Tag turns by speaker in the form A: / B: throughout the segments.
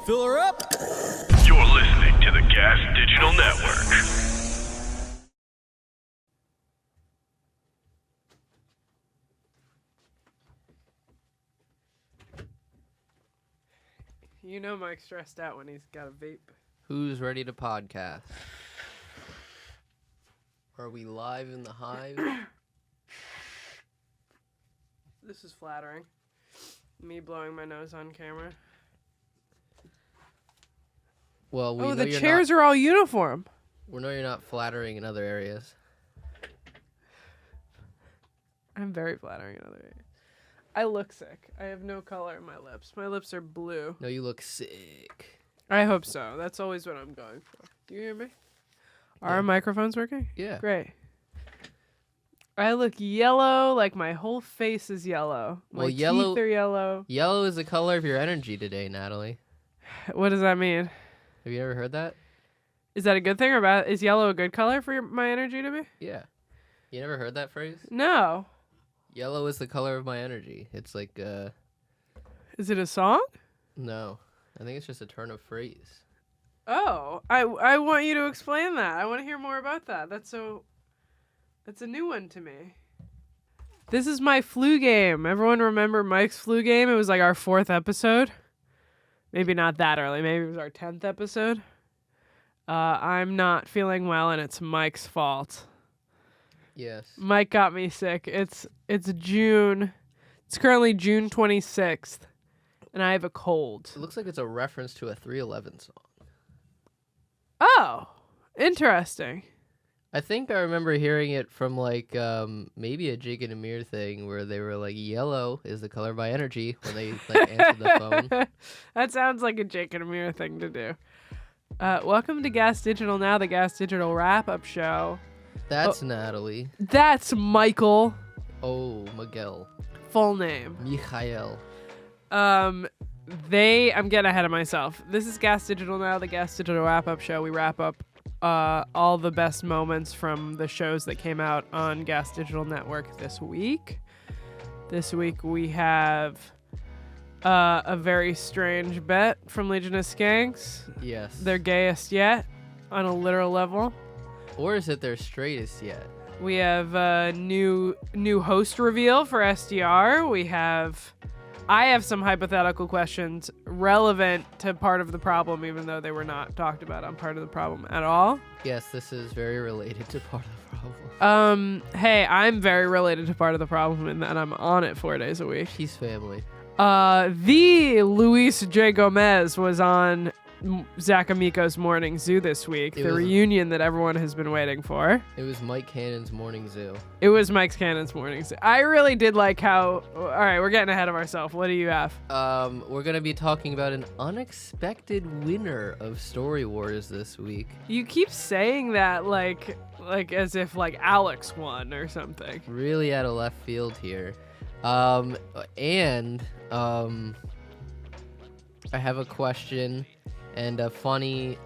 A: Fill her up.
B: You're listening to the GaS Digital Network.
C: You know Mike's stressed out when he's got a vape.
A: Who's ready to podcast? Are we live in the hive?
C: This is flattering. Me blowing my nose on camera.
A: Well, we
C: Oh,
A: know
C: the
A: you're
C: chairs
A: not,
C: are all uniform.
A: we know you're not flattering in other areas.
C: I'm very flattering in other areas. I look sick. I have no color in my lips. My lips are blue.
A: No, you look sick.
C: I hope so. That's always what I'm going for. Do you hear me? Are our microphones working?
A: Yeah.
C: Great. I look yellow, like my whole face is yellow. My
A: Well, yellow-
C: teeth are yellow.
A: Yellow is the color of your energy today, Natalie.
C: What does that mean?
A: Have you ever heard that?
C: Is that a good thing or bad? Is yellow a good color for my energy to be?
A: Yeah. You never heard that phrase?
C: No.
A: Yellow is the color of my energy. It's like,
C: Is it a song?
A: no. I think it's just a turn of phrase.
C: Oh, I want you to explain that. I want to hear more about that. That's a new one to me. This is my flu game. Everyone remember Mike's flu game? It was like our 4th episode. Maybe not that early. Maybe it was our 10th episode. I'm not feeling well, and it's Mike's fault.
A: Yes.
C: Mike got me sick. It's June. It's currently June 26th, and I have a cold.
A: It looks like it's a reference to a 311 song.
C: Oh, interesting.
A: I think I remember hearing it from like maybe a Jake and Amir thing where they were like, yellow is the color of my energy when they like answered the phone.
C: That sounds like a Jake and Amir thing to do. Welcome to GaS Digital Now, the GaS Digital wrap-up show.
A: That's Natalie.
C: That's Michael.
A: Oh, Miguel.
C: Full name.
A: Michael.
C: I'm getting ahead of myself. This is GaS Digital Now, the GaS Digital wrap-up show. We wrap up all the best moments from the shows that came out on GaS Digital Network this week. This week we have a very strange bet from Legion of Skanks.
A: Yes.
C: Their gayest yet, on a literal level.
A: Or is it their straightest yet?
C: We have a new host reveal for SDR. I have some hypothetical questions relevant to Part of the Problem, even though they were not talked about on Part of the Problem at all.
A: Yes, this is very related to Part of the Problem.
C: Hey, I'm very related to Part of the Problem in that I'm on it 4 days a week.
A: He's family.
C: The Luis J. Gomez was on Zach Amico's Morning Zoo this week, the reunion that everyone has been waiting for.
A: It was Mike Cannon's Morning Zoo.
C: It was Mike Cannon's Morning Zoo. I really did like how... All right, we're getting ahead of ourselves. What do you have?
A: We're going to be talking about an unexpected winner of Story Wars this week.
C: You keep saying that like as if like Alex won or something.
A: Really out of left field here. I have a question and a funny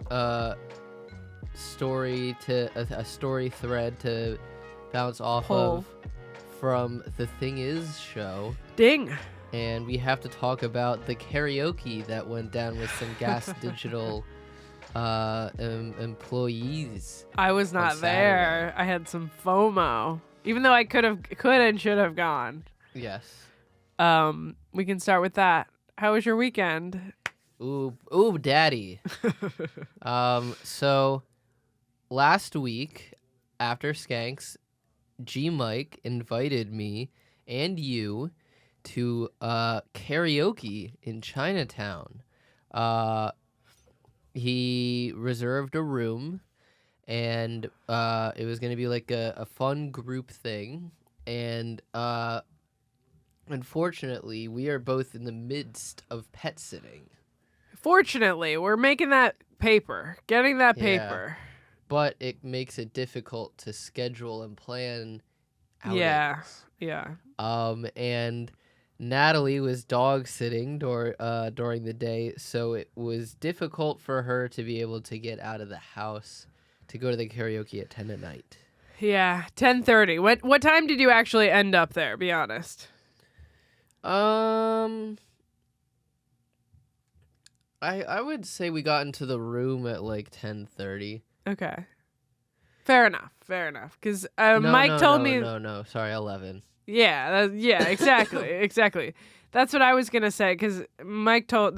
A: story a story thread to bounce off of from the Thing Is show.
C: Ding.
A: And we have to talk about the karaoke that went down with some GaS Digital employees.
C: I was not there. I had some FOMO. Even though I could and should have gone.
A: Yes.
C: We can start with that. How was your weekend?
A: Ooh, daddy. So last week after Skanks, G Mike invited me and you to karaoke in Chinatown. He reserved a room, and it was going to be like a fun group thing. And unfortunately, we are both in the midst of pet sitting.
C: Fortunately, we're making that paper, getting that paper.
A: But it makes it difficult to schedule and plan outings.
C: Yeah.
A: And Natalie was dog sitting during the day, so it was difficult for her to be able to get out of the house to go to the karaoke at 10 at night.
C: Yeah, 10:30. What time did you actually end up there? Be honest.
A: I would say we got into the room at like 10:30.
C: Okay. Fair enough. Because Mike told me.
A: No. Sorry, 11.
C: Yeah, exactly, exactly. That's what I was gonna say. Because Mike told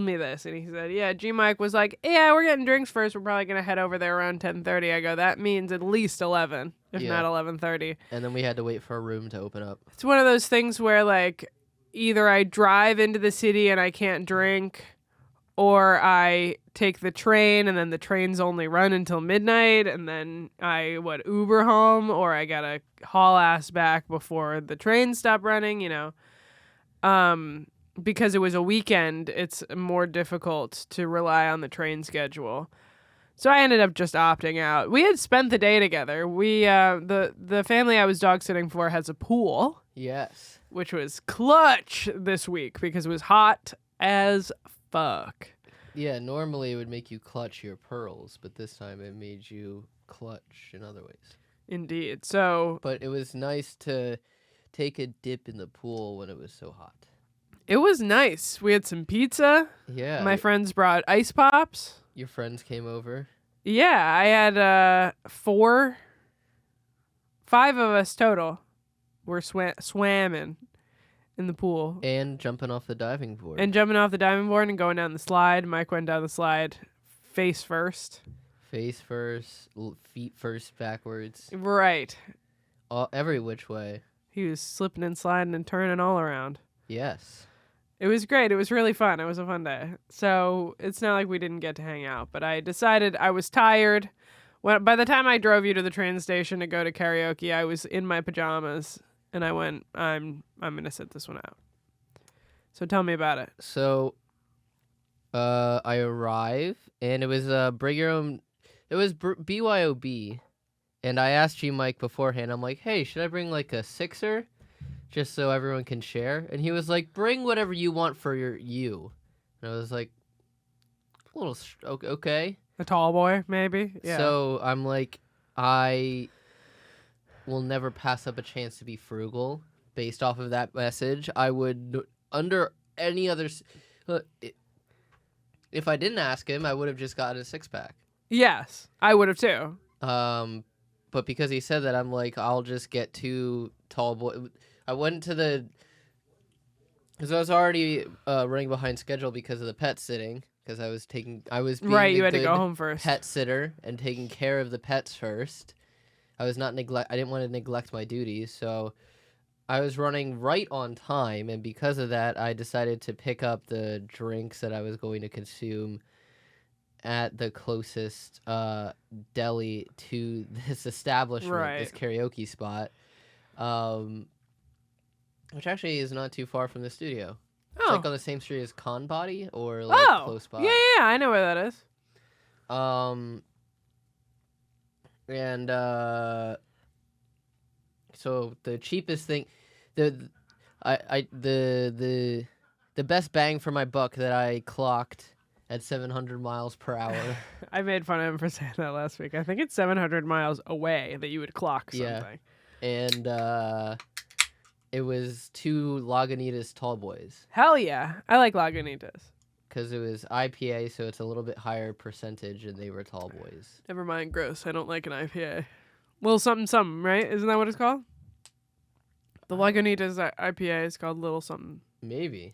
C: me this, and he said, "Yeah, G Mike was like, yeah, we're getting drinks first. We're probably gonna head over there around 10:30." I go, that means at least 11, if not 11:30.
A: And then we had to wait for a room to open up.
C: It's one of those things where like either I drive into the city and I can't drink, or I take the train and then the trains only run until midnight, and then I Uber home, or I gotta haul ass back before the trains stop running, because it was a weekend, it's more difficult to rely on the train schedule. So I ended up just opting out. We had spent the day together. We the family I was dog sitting for has a pool.
A: Yes.
C: Which was clutch this week because it was hot as fuck.
A: Yeah, normally it would make you clutch your pearls, but this time it made you clutch in other ways.
C: Indeed. So,
A: but it was nice to take a dip in the pool when it was so hot.
C: It was nice. We had some pizza.
A: Yeah.
C: My friends brought ice pops.
A: Your friends came over?
C: Yeah, I had 5 of us total. We're swamming in the pool.
A: And jumping off the diving board.
C: And going down the slide. Mike went down the slide face first.
A: Face first, feet first, backwards.
C: Right.
A: Every which way.
C: He was slipping and sliding and turning all around.
A: Yes.
C: It was great. It was really fun. It was a fun day. So it's not like we didn't get to hang out, but I decided I was tired. By the time I drove you to the train station to go to karaoke, I was in my pajamas, and I went, I'm going to sit this one out. So tell me about it.
A: So I arrive, and it was bring your own. It was BYOB, and I asked G Mike beforehand. I'm like, hey, should I bring like a sixer? Just so everyone can share. And he was like, bring whatever you want for you. And I was like, a little, okay.
C: A tall boy, maybe? Yeah.
A: So I'm like, I will never pass up a chance to be frugal. Based off of that message, I would, under any other, if I didn't ask him, I would have just gotten a 6-pack.
C: Yes, I would have too.
A: But because he said that, I'm like, I'll just get 2 tall boys. I went to because I was already running behind schedule because of the pet sitting. Because I was being
C: right. You had to go home first.
A: Pet sitter and taking care of the pets first. I didn't want to neglect my duties, so I was running right on time, and because of that, I decided to pick up the drinks that I was going to consume at the closest deli to this establishment,
C: right.
A: This karaoke spot. Which actually is not too far from the studio. It's like on the same street as Con Body, or like close by.
C: Yeah, I know where that is.
A: And so the cheapest thing, the best bang for my buck that I clocked at 700 miles per hour.
C: I made fun of him for saying that last week. I think it's 700 miles away that you would clock something.
A: Yeah. And it was 2 Lagunitas tall boys.
C: Hell yeah. I like Lagunitas.
A: Because it was IPA, so it's a little bit higher percentage, and they were tall boys.
C: Never mind, gross. I don't like an IPA. Little something something, right? Isn't that what it's called? The Lagunitas IPA is called Little Something.
A: Maybe.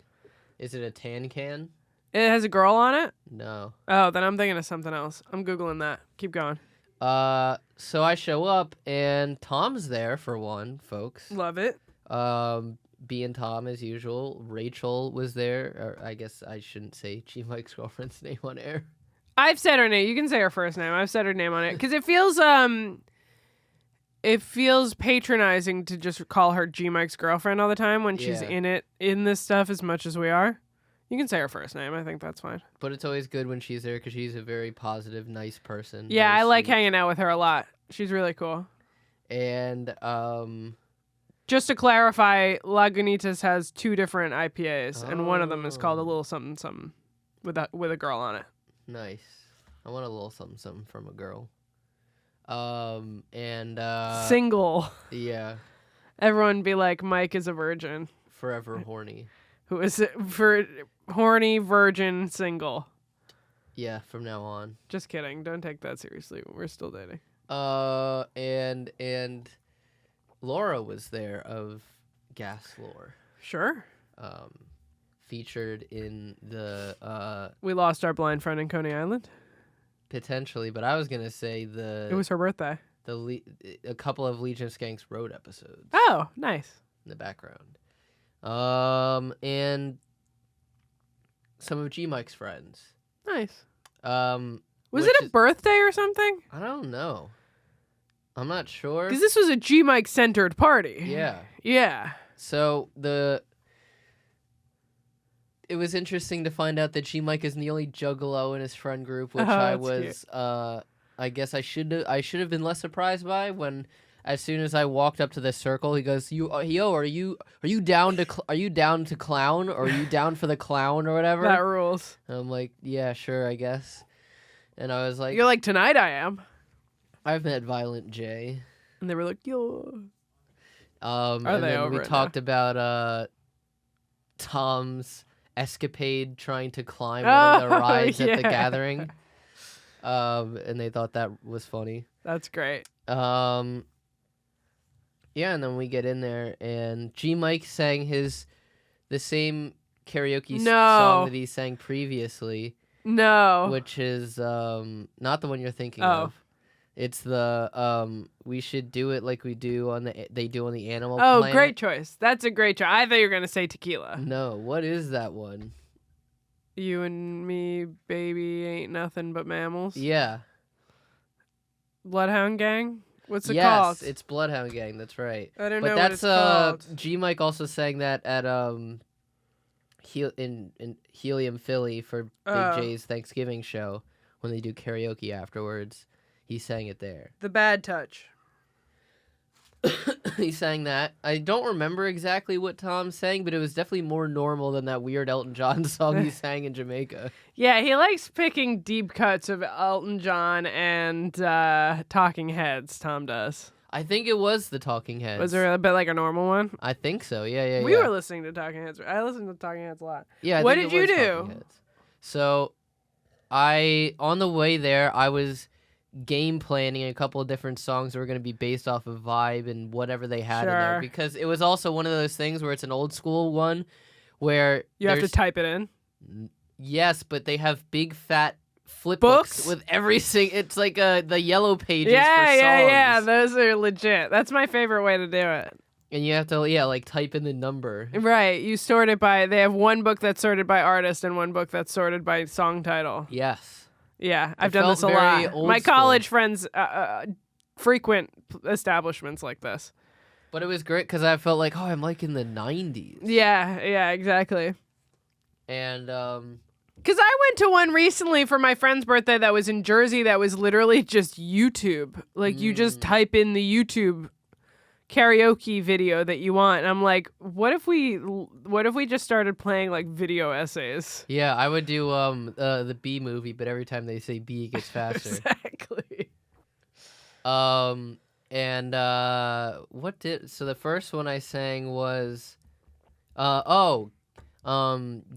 A: Is it a tan can?
C: It has a girl on it?
A: No.
C: Oh, then I'm thinking of something else. I'm Googling that. Keep going.
A: So I show up, and Tom's there for one, folks.
C: Love it.
A: B and Tom as usual. Rachel was there. Or I guess I shouldn't say G Mike's girlfriend's name on air.
C: I've said her name. You can say her first name. I've said her name on it because it feels patronizing to just call her G Mike's girlfriend all the time when she's in this stuff as much as we are. You can say her first name. I think that's fine.
A: But it's always good when she's there because she's a very positive, nice person.
C: Yeah, I like hanging out with her a lot. She's really cool.
A: And
C: just to clarify, Lagunitas has 2 different IPAs, and one of them is called a Little Something Something with a girl on it.
A: Nice. I want a little something something from a girl.
C: Single.
A: Yeah.
C: Everyone be like, Mike is a virgin.
A: Forever horny.
C: who is for horny virgin single.
A: Yeah, from now on.
C: Just kidding. Don't take that seriously. We're still dating.
A: And Laura was there of GaS Lore.
C: Sure.
A: Featured in the
C: We lost our blind friend in Coney Island.
A: potentially, but I was gonna say
C: It was her birthday.
A: a couple of Legion of Skanks Road episodes
C: Oh, nice.
A: in the background. And some of G Mike's friends.
C: Nice.
A: Was
C: Was it a birthday or something?
A: I don't know. I'm not sure.
C: Because this was a G Mike centered party.
A: Yeah.
C: Yeah.
A: So it was interesting to find out that G Mike isn't the only juggalo in his friend group, which I
C: that's
A: was
C: cute.
A: I guess I should have been less surprised by when as soon as I walked up to the circle, he goes, are you down to clown, or are you down for the clown or whatever?"
C: That rules.
A: And I'm like, "Yeah, sure, I guess." And I was like,
C: You're like, "Tonight I am."
A: "I've met Violent J."
C: And they were like, "Yo."
A: And
C: they
A: then
C: over
A: we
C: it
A: talked about Tom's escapade trying to climb one of the rides at the gathering. And they thought that was funny.
C: That's great.
A: Yeah, and then we get in there, and G Mike sang the same karaoke song that he sang previously,
C: No.
A: which is not the one you're thinking
C: Oh.
A: of. It's the "We Should Do It Like We Do on the Animal
C: Oh,
A: Planet."
C: great choice. That's a great choice. I thought you were going to say Tequila.
A: No, what is that one?
C: You and me, baby, ain't nothing but mammals.
A: Yeah.
C: Bloodhound Gang? What's it
A: Yes,
C: called?
A: it's Bloodhound Gang. That's right.
C: I don't
A: But
C: know
A: that's
C: what it's called.
A: G Mike also sang that at in Helium Philly for Big
C: Oh.
A: J's Thanksgiving show when they do karaoke afterwards. He sang it there.
C: The Bad Touch.
A: He sang that. I don't remember exactly what Tom sang, but it was definitely more normal than that weird Elton John song he sang in Jamaica.
C: Yeah, he likes picking deep cuts of Elton John and Talking Heads, Tom does.
A: I think it was the Talking Heads.
C: Was there a bit like a normal one?
A: I think so. Yeah.
C: We were listening to Talking Heads. I listened to Talking Heads a lot.
A: Yeah.
C: What
A: think
C: did
A: it
C: you
A: was
C: do?
A: Talking Heads. So, on the way there, I was game planning a couple of different songs that were going to be based off of vibe and whatever they had in there,
C: Sure.
A: because it was also one of those things where it's an old school one where
C: You have to
A: there's-
C: type it in.
A: yes, but they have big fat flip
C: Books?
A: books with it's like the yellow pages for
C: Yeah.
A: songs.
C: Those are legit. That's my favorite way to do it.
A: And you have to like type in the number.
C: Right. You sort it by. They have one book that's sorted by artist and one book that's sorted by song title.
A: Yes.
C: Yeah, I've
A: It
C: done
A: felt
C: this a
A: very
C: lot.
A: old
C: My
A: school.
C: college friends frequent establishments like this.
A: But it was great because I felt like, I'm like in the 90s.
C: Yeah, exactly.
A: And
C: Because I went to one recently for my friend's birthday that was in Jersey that was literally just YouTube. Like, you just type in the YouTube karaoke video that you want. And I'm like, what if we just started playing, like, video essays?
A: yeah, I would do the B movie, but every time they say B, it gets faster.
C: Exactly.
A: And so the first one I sang was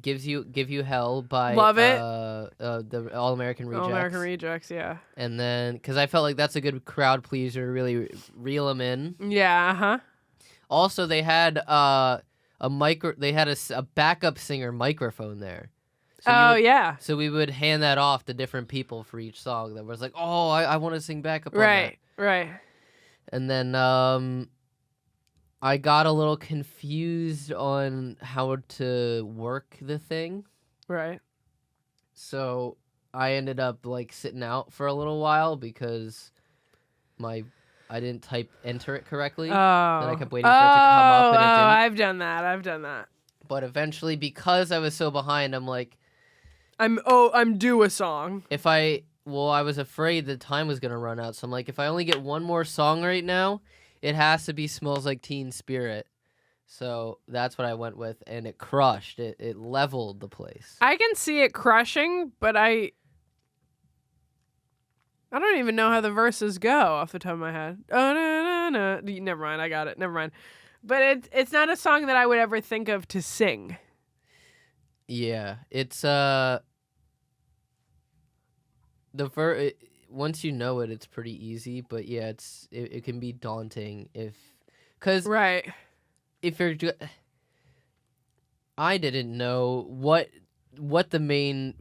A: Give You Hell by
C: Love it.
A: The All American Rejects.
C: All American Rejects, yeah.
A: And then because I felt like that's a good crowd pleaser to really reel them in.
C: Yeah, uh-huh.
A: Also, they had a backup singer microphone there. So
C: yeah.
A: So we would hand that off to different people for each song that was like, I want to sing backup on that.
C: Right.
A: And then I got a little confused on how to work the thing.
C: Right.
A: So I ended up like sitting out for a little while because I didn't enter it correctly.
C: Oh.
A: Then I kept waiting for it to come up and it didn't.
C: I've done that.
A: But eventually, because I was so behind, I'm like,
C: I'm due a song.
A: I was afraid the time was going to run out. So I'm like, if I only get one more song right now, it has to be Smells Like Teen Spirit. So that's what I went with, and it crushed. It leveled the place.
C: I can see it crushing, but I don't even know how the verses go off the top of my head. Oh, no. Never mind, I got it. Never mind. But it's not a song that I would ever think of to sing.
A: Yeah, it's once you know it, it's pretty easy. But yeah, it can be daunting because
C: Right.
A: if you're I didn't know what the main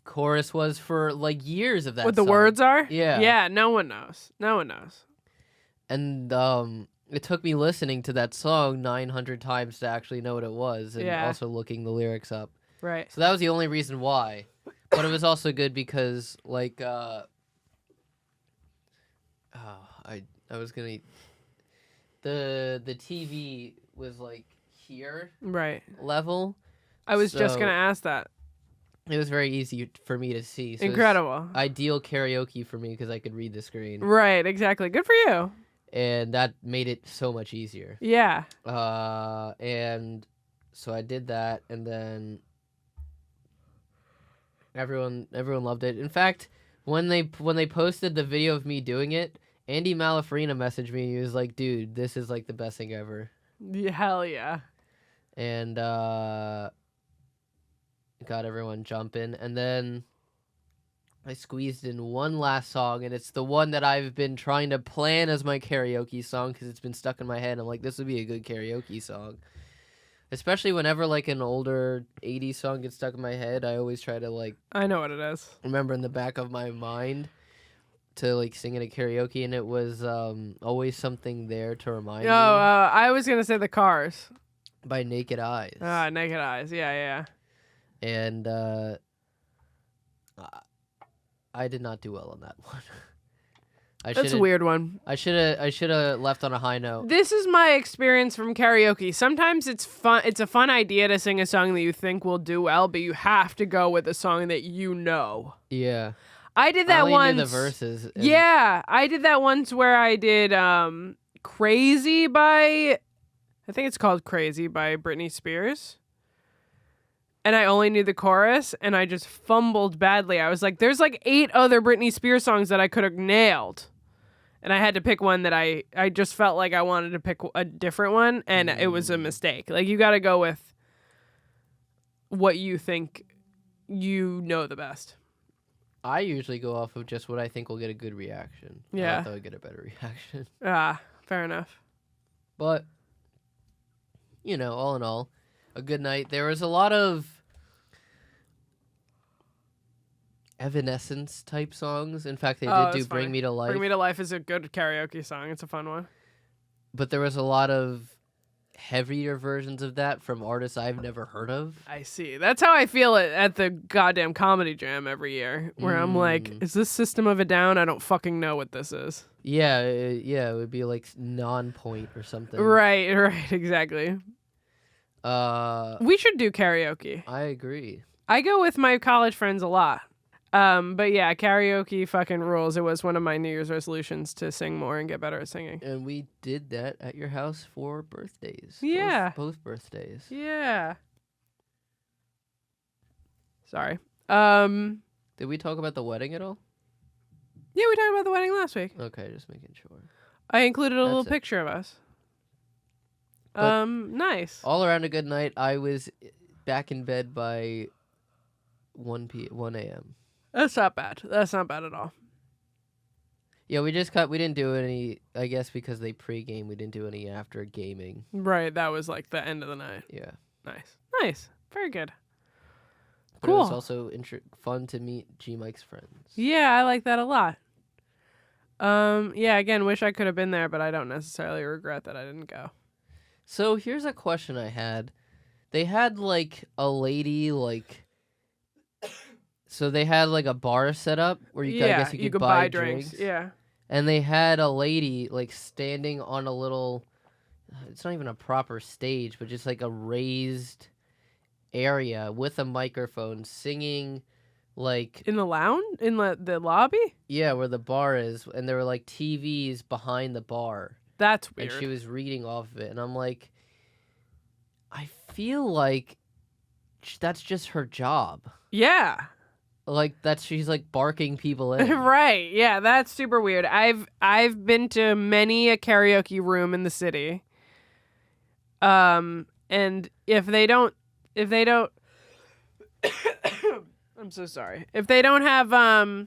A: chorus was for like years of that
C: What the
A: song.
C: words are?
A: Yeah.
C: Yeah, no one knows. No one knows.
A: And it took me listening to that song 900 times to actually know what it was, and
C: Yeah.
A: also looking the lyrics up.
C: Right.
A: So that was the only reason why. But it was also good because like I was gonna the TV was like here
C: Right.
A: level.
C: I was just
A: So
C: going to ask that.
A: it was very easy for me to see. So it's
C: Incredible.
A: ideal karaoke for me because I could read the screen,
C: Right, exactly. Good for you.
A: and that made it so much easier.
C: Yeah.
A: And so I did that, and then everyone loved it. In fact, when they posted the video of me doing it, Andy Malafrina messaged me. He was like, "Dude, this is like the best thing ever."
C: Hell yeah.
A: And got everyone jumping, and then I squeezed in one last song, and it's the one that I've been trying to plan as my karaoke song because it's been stuck in my head. I'm like, this would be a good karaoke song. Especially whenever like an older 80s song gets stuck in my head, I always try to like
C: I know what it is.
A: remember in the back of my mind to like sing it at karaoke, and it was Always Something There to Remind
C: Oh,
A: Me
C: I was going to say the Cars.
A: by Naked Eyes.
C: Naked Eyes. Yeah, yeah.
A: And I did not do well on that one.
C: That's a weird one.
A: I should have left on a high note.
C: This is my experience from karaoke. Sometimes it's fun. It's a fun idea to sing a song that you think will do well, but you have to go with a song that you know.
A: Yeah.
C: I did that
A: I only
C: once.
A: knew the verses. And
C: Yeah, I did that once where I did Crazy by, I think it's called Crazy by Britney Spears. And I only knew the chorus, and I just fumbled badly. I was like, there's like 8 other Britney Spears songs that I could have nailed. And I had to pick one that I just felt like I wanted to pick a different one, and it was a mistake. Like, you got to go with what you think you know the best.
A: I usually go off of just what I think will get a good reaction.
C: Yeah.
A: I thought I'd get a better reaction.
C: Fair enough.
A: But, you know, all in all, a good night. There was a lot of Evanescence type songs. In fact, they did
C: that's
A: do Bring
C: funny.
A: Me to Life.
C: Bring Me to Life is a good karaoke song. It's a fun one.
A: But there was a lot of heavier versions of that from artists I've never heard of.
C: I see. That's how I feel at the goddamn Comedy Jam every year, where I'm like, is this System of a Down? I don't fucking know what this is.
A: Yeah, it would be like Non-Point or something.
C: Right, exactly. We should do karaoke.
A: I agree.
C: I go with my college friends a lot. But yeah, karaoke fucking rules. It was one of my New Year's resolutions to sing more and get better at singing.
A: And we did that at your house for birthdays.
C: Yeah.
A: Both birthdays.
C: Yeah. Sorry.
A: Did we talk about the wedding at all?
C: Yeah, we talked about the wedding last week.
A: Okay, just making sure.
C: I included a little
A: That's it.
C: picture of us.
A: But
C: Nice.
A: All around a good night. I was back in bed by 1 a.m.
C: That's not bad. That's not bad at all.
A: Yeah, we didn't do any, I guess because they pre-game, we didn't do any after gaming.
C: Right, that was like the end of the night.
A: Yeah.
C: Nice. Very good.
A: But it was
C: Cool.
A: also fun to meet G Mike's friends.
C: Yeah, I like that a lot. Yeah, again, wish I could have been there, but I don't necessarily regret that I didn't go.
A: So here's a question I had. They had like a lady like so they had like a bar set up where I guess you could buy drinks.
C: Yeah.
A: And they had a lady like standing on a little, it's not even a proper stage, but just like a raised area with a microphone singing like
C: In the lounge? In the lobby?
A: yeah, where the bar is, and there were like TVs behind the bar.
C: That's weird.
A: And she was reading off of it, and I'm like, I feel like that's just her job.
C: Yeah.
A: Like she's like barking people in.
C: Right. Yeah, that's super weird. I've been to many a karaoke room in the city. And if they don't I'm so sorry. If they don't have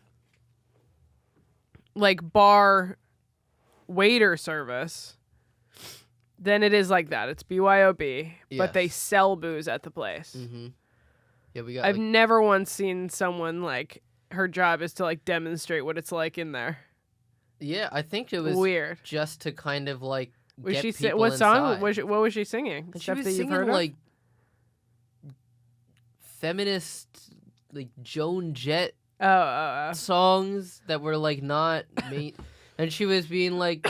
C: like bar waiter service, then it is like that. It's BYOB, but they
A: Yes.
C: sell booze at the place.
A: Mm-hmm. Yeah, we got.
C: I've
A: like,
C: never once seen someone like her job is to like demonstrate what it's like in there.
A: yeah, I think it was
C: Weird.
A: just to kind of like
C: Was
A: get
C: she
A: people
C: what song?
A: inside.
C: What was she singing?
A: And she
C: Stuff
A: was
C: that you've
A: singing
C: heard of?
A: like feminist, like Joan Jett
C: Oh.
A: songs that were like not made, and she was being like,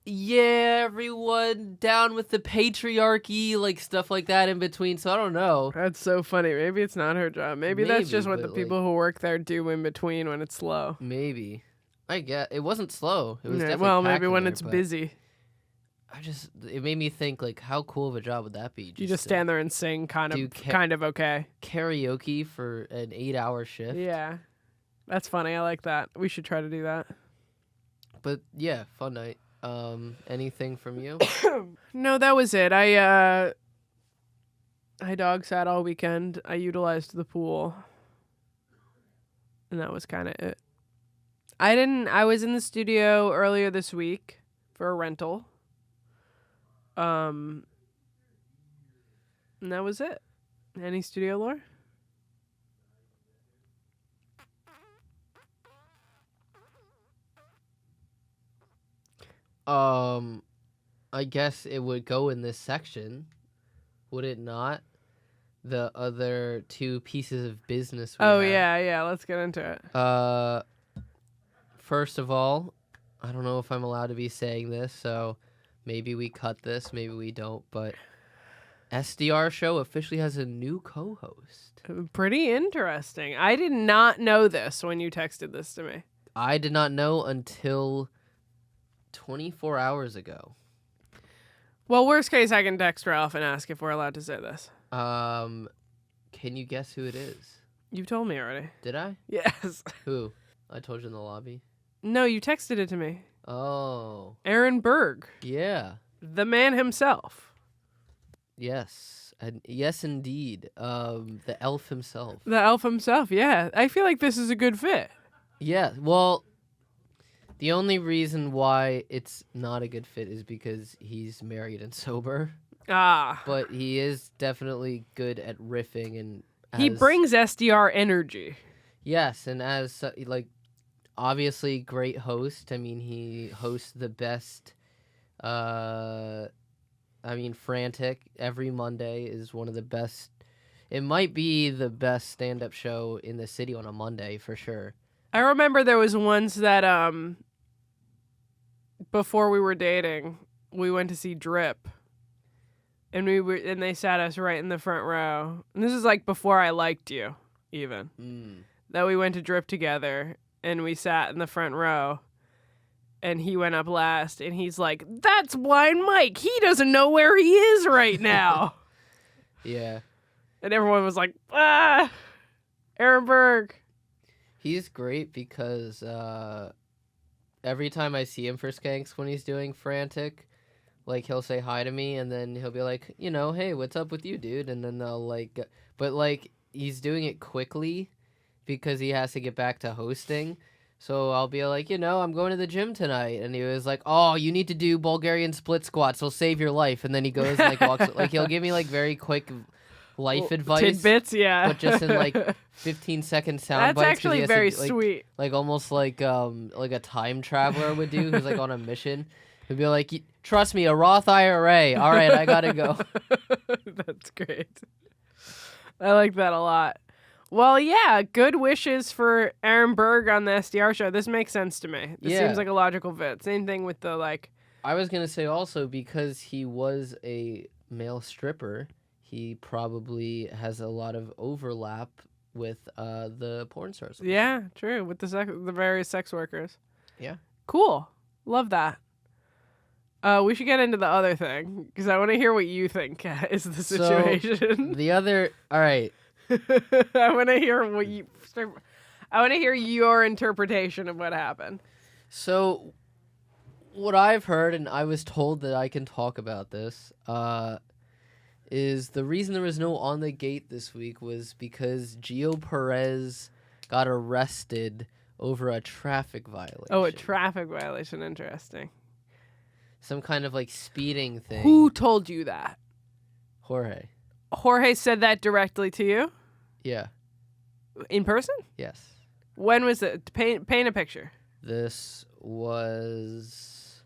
A: "Yeah, everyone down with the patriarchy," like stuff like that in between. So I don't know.
C: That's so funny. Maybe it's not her job. Maybe that's just
A: Maybe,
C: what the
A: but,
C: people who work there do in between when it's slow.
A: Maybe. I get it wasn't slow. It was
C: Yeah,
A: definitely
C: well,
A: packed
C: maybe
A: in
C: when
A: there,
C: it's
A: but
C: busy,
A: it made me think like how cool of a job would that be?
C: you just
A: to
C: stand there and sing, kind
A: do
C: of okay.
A: karaoke for an 8-hour shift.
C: Yeah, that's funny. I like that. We should try to do that.
A: But yeah, fun night. Anything from you?
C: No, that was it. I dog sat all weekend. I utilized the pool, and that was kind of it. I was in the studio earlier this week for a rental. And that was it. Any studio lore?
A: I guess it would go in this section, would it not? The other two pieces of business we have.
C: Yeah. Let's get into it.
A: First of all, I don't know if I'm allowed to be saying this, so maybe we cut this, maybe we don't, but SDR show officially has a new co-host.
C: Pretty interesting. I did not know this when you texted this to me.
A: I did not know until 24 hours ago.
C: Well, worst case, I can text Ralph and ask if we're allowed to say this.
A: Can you guess who it is?
C: You told me already.
A: Did I?
C: Yes.
A: Who? I told you in the lobby.
C: No, you texted it to me.
A: Oh.
C: Aaron Berg,
A: Yeah.
C: the man himself.
A: Yes. And yes, indeed. The elf himself.
C: The elf himself, yeah. I feel like this is a good fit.
A: Yeah. Well, the only reason why it's not a good fit is because he's married and sober.
C: Ah.
A: But he is definitely good at riffing and
C: He brings SDR energy.
A: Yes, and as like obviously great host. I mean, he hosts the best Frantic every Monday is one of the best. It might be the best stand-up show in the city on a Monday for sure.
C: I remember there was once that before we were dating, we went to see Drip. And they sat us right in the front row. And this is like before I liked you, even. That we went to Drip together and we sat in the front row. And he went up last and he's like, "That's Blind Mike. He doesn't know where he is right now."
A: Yeah.
C: And everyone was like, "Ah, Aaron Berg."
A: He's great because every time I see him for Skanks when he's doing Frantic, like he'll say hi to me and then he'll be like, "Hey, what's up with you, dude?" And then they'll but like he's doing it quickly because he has to get back to hosting. So I'll be like, I'm going to the gym tonight. And he was like, "Oh, you need to do Bulgarian split squats. They'll save your life." And then he goes and walks, he'll give me very quick life advice.
C: Tidbits, yeah.
A: But just in 15-second sound
C: That's
A: bites. 'Cause
C: actually
A: he has to
C: very
A: do,
C: sweet.
A: Almost like a time traveler would do who's on a mission. He'd be like, "Trust me, a Roth IRA. All right, I gotta go."
C: That's great. I like that a lot. Well, yeah, good wishes for Aaron Berg on the SDR show. This makes sense to me. This seems like a logical fit. Same thing with the
A: I was gonna say also because he was a male stripper, he probably has a lot of overlap with the porn stars.
C: Yeah, true. With the various sex workers.
A: Yeah.
C: Cool. Love that. We should get into the other thing because I want to hear what you think is the situation.
A: All right.
C: I want to hear I want to hear your interpretation of what happened.
A: So, what I've heard, and I was told that I can talk about this, is the reason there was no On the Gate this week was because Gio Perez got arrested over a traffic violation.
C: Oh, a traffic violation. Interesting.
A: Some kind of like speeding thing.
C: Who told you that?
A: Jorge.
C: Jorge said that directly to you?
A: Yeah.
C: In person?
A: Yes.
C: When was it? Paint a picture.
A: This was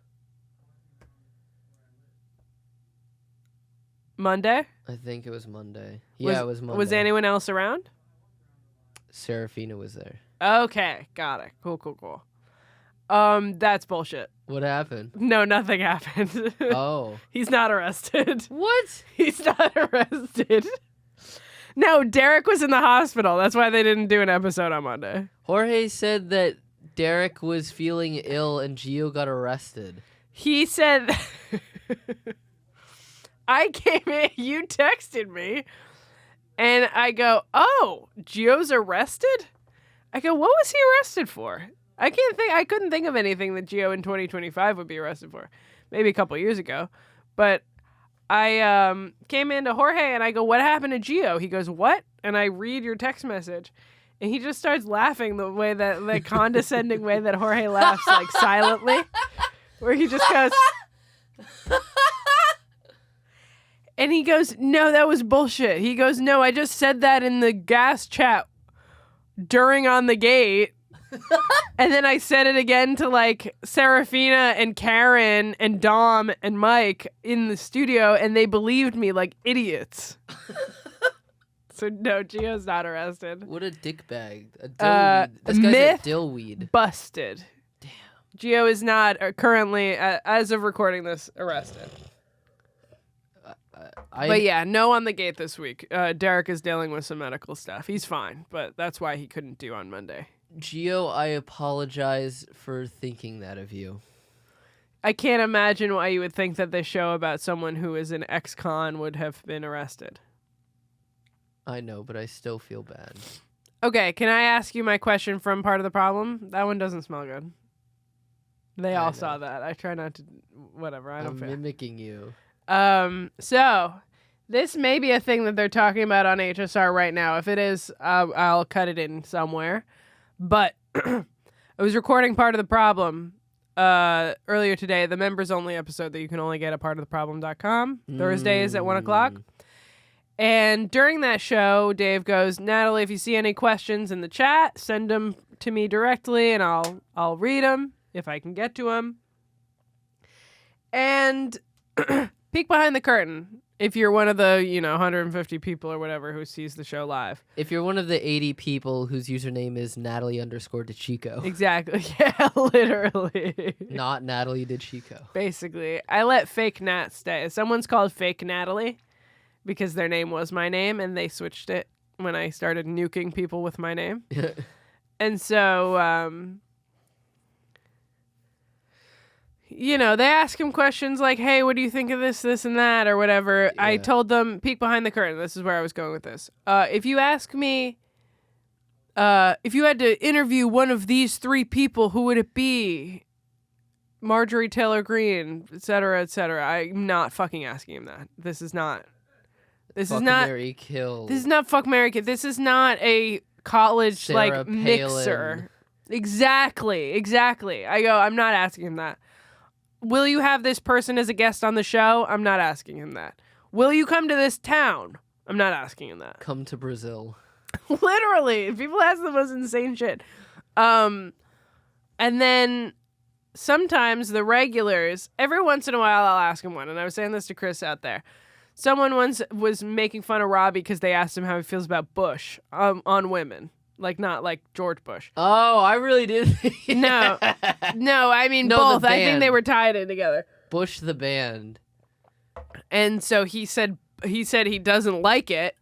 C: Monday?
A: I think it was Monday. Yeah, it was Monday.
C: Was anyone else around?
A: Serafina was there.
C: Okay, got it. Cool. That's bullshit.
A: What happened?
C: No, nothing happened.
A: Oh.
C: He's not arrested.
A: What?
C: He's not arrested. No, Derek was in the hospital. That's why they didn't do an episode on Monday.
A: Jorge said that Derek was feeling ill and Gio got arrested.
C: He said, I came in, you texted me, and I go, oh, Gio's arrested? I go, what was he arrested for? I couldn't think of anything that Gio in 2025 would be arrested for. Maybe a couple years ago. But I came into Jorge and I go, what happened to Gio? He goes, what? And I read your text message. And he just starts laughing the way the condescending way that Jorge laughs, like silently. Where he just goes... And he goes, no, that was bullshit. He goes, no, I just said that in the GaS chat during On the Gate. And then I said it again to like Serafina and Karen and Dom and Mike in the studio, and they believed me like idiots. So no, Gio's not arrested.
A: What a dickbag. A dillweed. This guy's
C: myth
A: a dillweed.
C: Busted.
A: Damn.
C: Gio is not currently, as of recording this, arrested. But yeah, no On the Gate this week. Derek is dealing with some medical stuff. He's fine, but that's why he couldn't do on Monday.
A: Gio, I apologize for thinking that of you.
C: I can't imagine why you would think that this show about someone who is an ex-con would have been arrested.
A: I know, but I still feel bad.
C: Okay, can I ask you my question from Part of the Problem? That one doesn't smell good. They all saw that. I try not to... Whatever, I don't
A: I'm mimicking you.
C: So, this may be a thing that they're talking about on HSR right now. If it is, I'll cut it in somewhere. But I was recording Part of the Problem earlier today, the members-only episode that you can only get at partoftheproblem.com. Thursdays at 1 o'clock. And during that show, Dave goes, Natalie, if you see any questions in the chat, send them to me directly, and I'll read them if I can get to them. And peek behind the curtain if you're one of the 150 people or whatever who sees the show live.
A: If you're one of the 80 people whose username is Natalie_DeChico.
C: Exactly. Yeah, literally.
A: Not Natalie DeChico.
C: Basically, I let fake Nat stay. Someone's called fake Natalie because their name was my name, and they switched it when I started nuking people with my name. And so, they ask him questions like, hey, what do you think of this, and that, or whatever. Yeah. I told them, peek behind the curtain. This is where I was going with this. If you ask me, if you had to interview one of these three people, who would it be? Marjorie Taylor Greene, et cetera, et cetera. I'm not fucking asking him that. This is not... This
A: fuck
C: is not...
A: Mary Kill.
C: This is not fuck, Mary Kill. This is not a college,
A: Sarah
C: like, mixer. Exactly. I go, I'm not asking him that. Will you have this person as a guest on the show? I'm not asking him that. Will you come to this town? I'm not asking him that.
A: Come to Brazil.
C: Literally. People ask the most insane shit. And then sometimes the regulars, every once in a while I'll ask him one. And I was saying this to Chris out there. Someone once was making fun of Robbie because they asked him how he feels about Bush on women. Like, not like George Bush.
A: Oh, I really did.
C: No, I mean both. I think they were tied in together.
A: Bush the band.
C: And so he said he doesn't like it.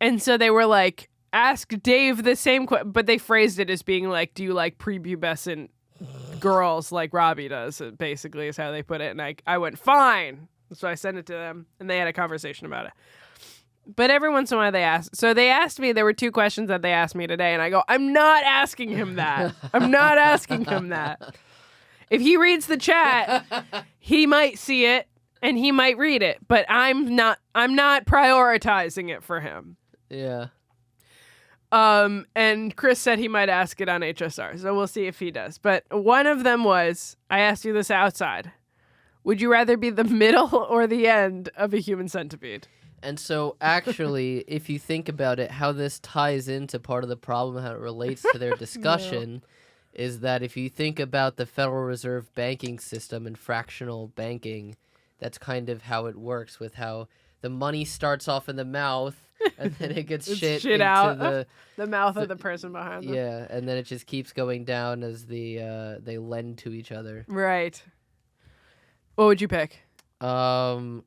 C: And so they were like, ask Dave the same question. But they phrased it as being like, do you like prepubescent girls like Robbie does? Basically is how they put it. And I went, fine. So I sent it to them, and they had a conversation about it. But every once in a while they ask. So they asked me, there were two questions that they asked me today, and I go, I'm not asking him that. I'm not asking him that. If he reads the chat, he might see it, and he might read it, but I'm not prioritizing it for him.
A: Yeah.
C: And Chris said he might ask it on HSR, so we'll see if he does. But one of them was, I asked you this outside. Would you rather be the middle or the end of a human centipede?
A: And so, actually, if you think about it, how this ties into part of the problem, how it relates to their discussion, is that if you think about the Federal Reserve banking system and fractional banking, that's kind of how it works, with how the money starts off in the mouth, and then it gets shit into
C: out the mouth of the person behind them.
A: Yeah, and then it just keeps going down as they lend to each other.
C: Right. What would you pick?
A: I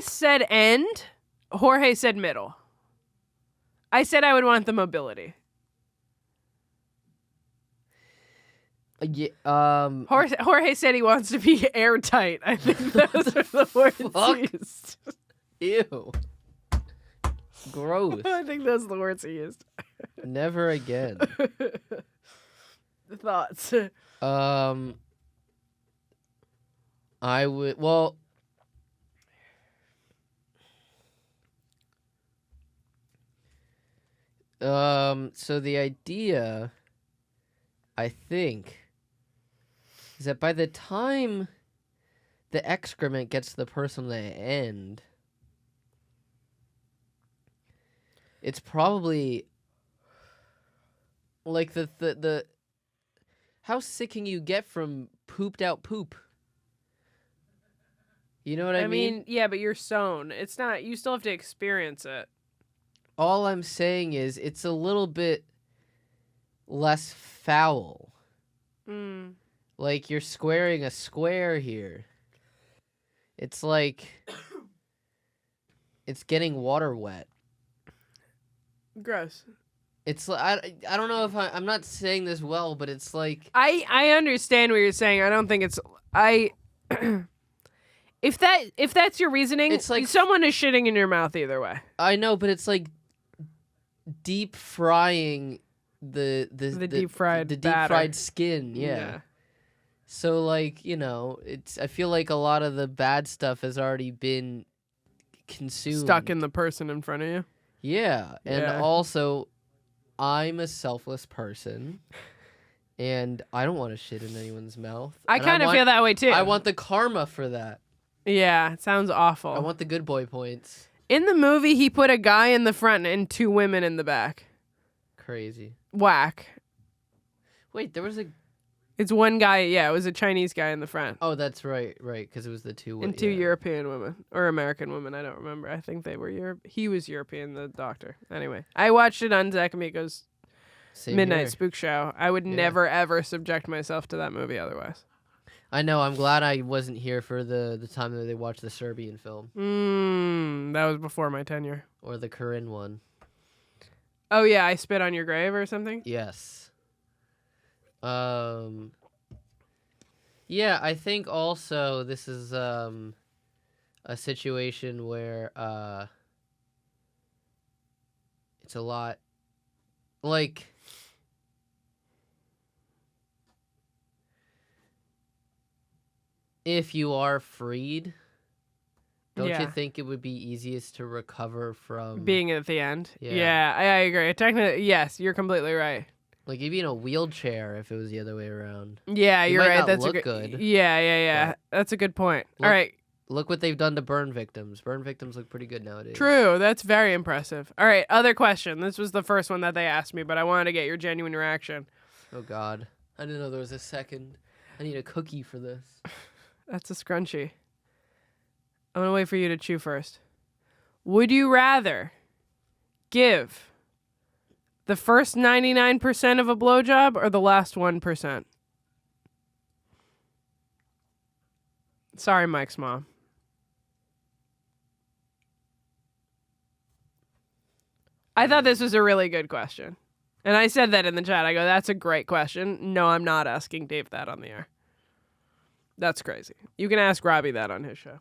C: said end. Jorge said middle. I said I would want the mobility.
A: Yeah,
C: Jorge said he wants to be airtight. I think those are the words he used.
A: Ew. Gross.
C: I think those are the words he used.
A: Never again.
C: Thoughts?
A: I would. Well. So the idea, I think, is that by the time the excrement gets to the person on the end, it's probably like the how sick can you get from pooped out poop? You know what I mean?
C: Yeah, but you're sewn. It's not. You still have to experience it.
A: All I'm saying is it's a little bit less foul. Like you're squaring a square here. It's like it's getting water wet.
C: Gross.
A: It's like I don't know if I'm not saying this well, but it's like
C: I understand what you're saying. I don't think it's if that's your reasoning,
A: it's like
C: someone is shitting in your mouth either way.
A: I know, but it's like deep frying the
C: deep fried
A: skin, yeah. So like, you know, I feel like a lot of the bad stuff has already been consumed.
C: Stuck in the person in front of you.
A: Yeah, and also I'm a selfless person and I don't want to shit in anyone's mouth.
C: I kind of feel that way too.
A: I want the karma for that.
C: Yeah, it sounds awful.
A: I want the good boy points.
C: In the movie, he put a guy in the front and 2 women in the back.
A: Crazy.
C: Whack.
A: Wait, there was a...
C: It's one guy, yeah, it was a Chinese guy in the front.
A: Oh, that's right, because it was the 2 women.
C: And 2 European women, or American women, I don't remember. I think they were He was European, the doctor. Anyway, I watched it on Zach Amico's Midnight Spook Show. I would never, ever subject myself to that movie otherwise.
A: I know, I'm glad I wasn't here for the time that they watched the Serbian film.
C: That was before my tenure.
A: Or the Corinne one.
C: Oh yeah, I Spit on Your Grave or something?
A: Yes. Yeah, I think also this is a situation where it's a lot like if you are freed, don't you think it would be easiest to recover from
C: being at the end?
A: Yeah,
C: I agree. Technically, yes, you're completely right.
A: Like even in a wheelchair, if it was the other way around.
C: Yeah, you're right. That's
A: look good.
C: Yeah. That's a good point. All right.
A: Look what they've done to burn victims. Burn victims look pretty good nowadays.
C: True. That's very impressive. All right. Other question. This was the first one that they asked me, but I wanted to get your genuine reaction.
A: Oh God, I didn't know there was a second. I need a cookie for this.
C: That's a scrunchie. I'm going to wait for you to chew first. Would you rather give the first 99% of a blowjob or the last 1%? Sorry, Mike's mom. I thought this was a really good question. And I said that in the chat. I go, that's a great question. No, I'm not asking Dave that on the air. That's crazy. You can ask Robbie that on his show.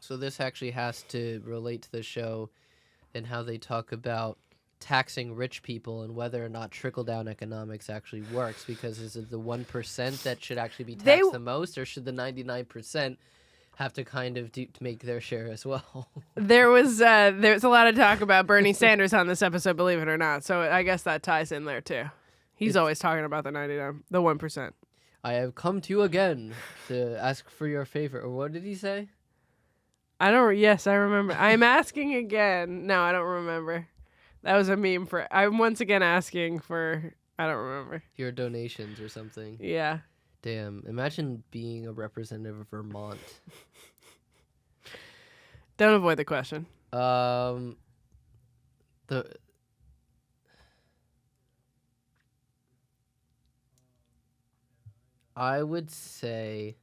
A: So this actually has to relate to the show and how they talk about taxing rich people and whether or not trickle-down economics actually works, because is it the 1% that should actually be taxed the most, or should the 99% have to kind of to make their share as well?
C: There's a lot of talk about Bernie Sanders on this episode, believe it or not, so I guess that ties in there too. He's always talking about the 1%.
A: I have come to you again to ask for your favor. Or what did he say?
C: Yes, I remember. I'm asking again. No, I don't remember. That was a meme I'm once again asking for, I don't remember.
A: Your donations or something.
C: Yeah.
A: Damn, imagine being a representative of Vermont.
C: Don't avoid the question.
A: I would say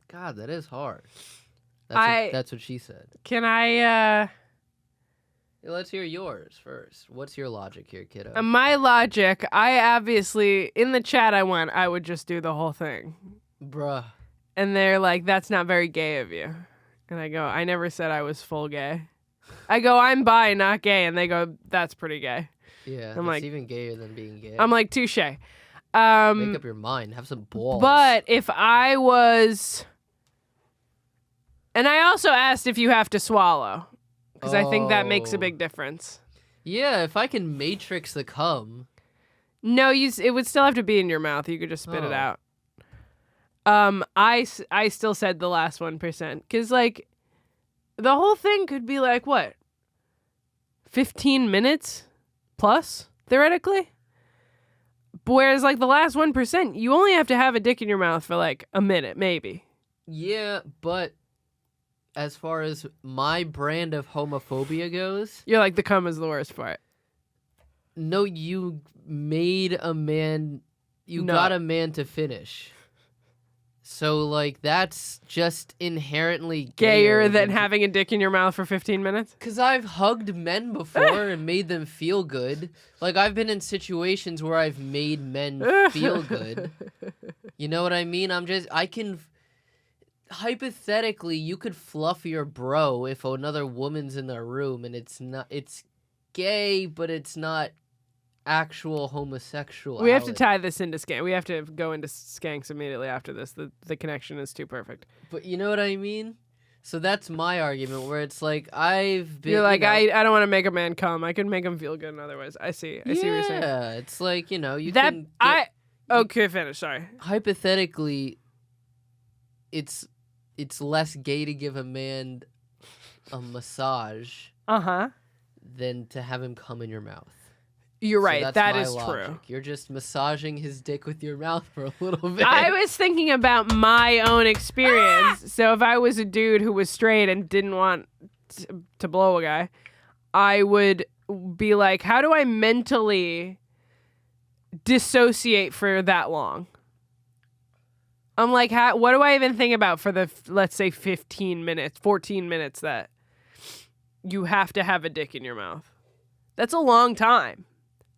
A: God, that is hard. That's what she said.
C: Can I
A: Let's hear yours first. What's your logic here, kiddo?
C: my logic, I obviously in the chat I would just do the whole thing.
A: Bruh.
C: And they're like, that's not very gay of you. And I go, I never said I was full gay. I go, I'm bi, not gay. And they go, that's pretty gay.
A: Yeah,
C: I'm
A: it's even gayer than being gay.
C: I'm like, touche.
A: Make up your mind. Have some balls.
C: But if I was... And I also asked if you have to swallow. Because I think that makes a big difference.
A: Yeah, if I can matrix the cum.
C: No, it would still have to be in your mouth. You could just spit it out. I still said the last 1%. Because, like, the whole thing could be like, what? 15 minutes plus, theoretically? Whereas, like, the last 1%, you only have to have a dick in your mouth for, like, a minute, maybe.
A: Yeah, but as far as my brand of homophobia goes...
C: You're like, the cum is the worst part.
A: No, you made a man... You got a man to finish. So, like, that's just inherently
C: gayer than having a dick in your mouth for 15 minutes?
A: Because I've hugged men before and made them feel good. Like, I've been in situations where I've made men feel good. You know what I mean? Hypothetically, you could fluff your bro if another woman's in the room and it's gay, but it's not actual homosexual.
C: We have to tie this into Skanks. We have to go into Skanks immediately after this. The connection is too perfect.
A: But you know what I mean? So that's my argument, where it's like I've been...
C: You're like, I don't want to make a man come. I can make him feel good in other ways. I see what you're saying.
A: Yeah, it's like,
C: Okay, finish. Sorry.
A: Hypothetically, it's less gay to give a man a massage than to have him come in your mouth.
C: You're right.
A: So
C: that
A: that's
C: is
A: my logic.
C: true.
A: You're just massaging his dick with your mouth for a little bit.
C: I was thinking about my own experience. So if I was a dude who was straight and didn't want to blow a guy, I would be like, how do I mentally dissociate for that long? I'm like, what do I even think about for the, let's say, 15 minutes, 14 minutes that you have to have a dick in your mouth? That's a long time.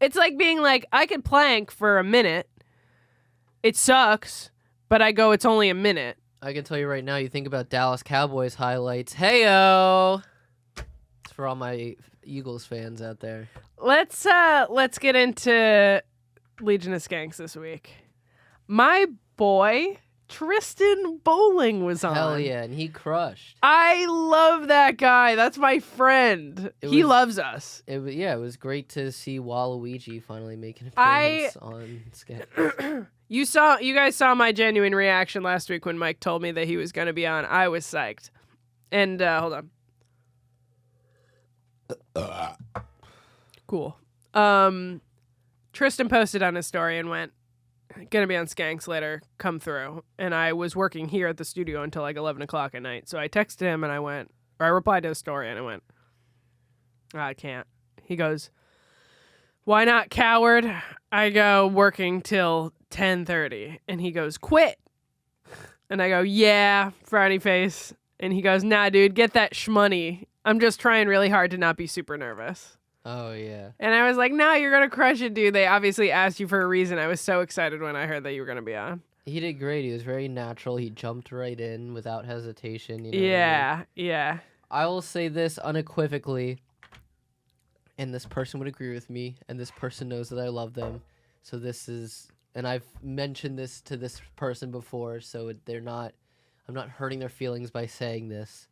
C: It's like being like, I could plank for a minute. It sucks, but I go, it's only a minute.
A: I can tell you right now, you think about Dallas Cowboys highlights. Hey-o! It's for all my Eagles fans out there.
C: Let's get into Legion of Skanks this week. My boy Tristan Bowling was on.
A: Hell yeah, and he crushed.
C: I love that guy. That's my friend. He loves us.
A: It was great to see Waluigi finally make an appearance on Skanks.
C: You guys saw my genuine reaction last week when Mike told me that he was going to be on. I was psyched. And hold on. Cool. Tristan posted on his story and went, gonna be on Skanks later, come through. And I was working here at the studio until like 11 o'clock at night. So I texted him and I replied to his story and I went, I can't. He goes, why not, coward? I go, working till 10:30. And he goes, quit. And I go, yeah, frowny face. And he goes, nah, dude, get that shmoney. I'm just trying really hard to not be super nervous.
A: Oh, yeah.
C: And I was like, no, you're going to crush it, dude. They obviously asked you for a reason. I was so excited when I heard that you were going to be on.
A: He did great. He was very natural. He jumped right in without hesitation. You know what I mean?
C: Yeah, yeah.
A: I will say this unequivocally, and this person would agree with me, and this person knows that I love them. So this is, and I've mentioned this to this person before, so I'm not hurting their feelings by saying this.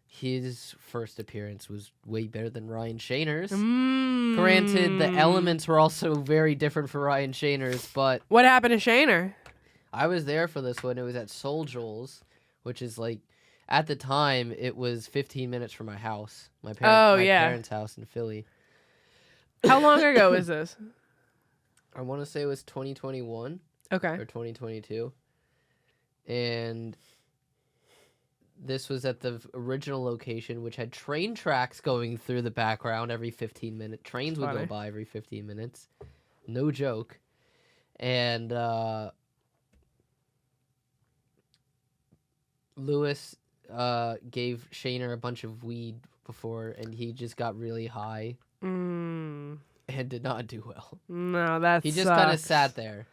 A: His first appearance was way better than Ryan Shayner's. Granted, the elements were also very different for Ryan Shayner's, but
C: What happened to Shayner?
A: I was there for this one. It was at Soul Joel's, which is like, at the time, it was 15 minutes from my house. My parents' house in Philly.
C: How long ago was this?
A: I want to say it was 2021
C: Okay.
A: or 2022. And this was at the original location, which had train tracks going through the background every 15 minutes. Trains would go by every 15 minutes. No joke. And Lewis gave Shayner a bunch of weed before, and he just got really high and did not do well.
C: No, that
A: He just kind of sat there.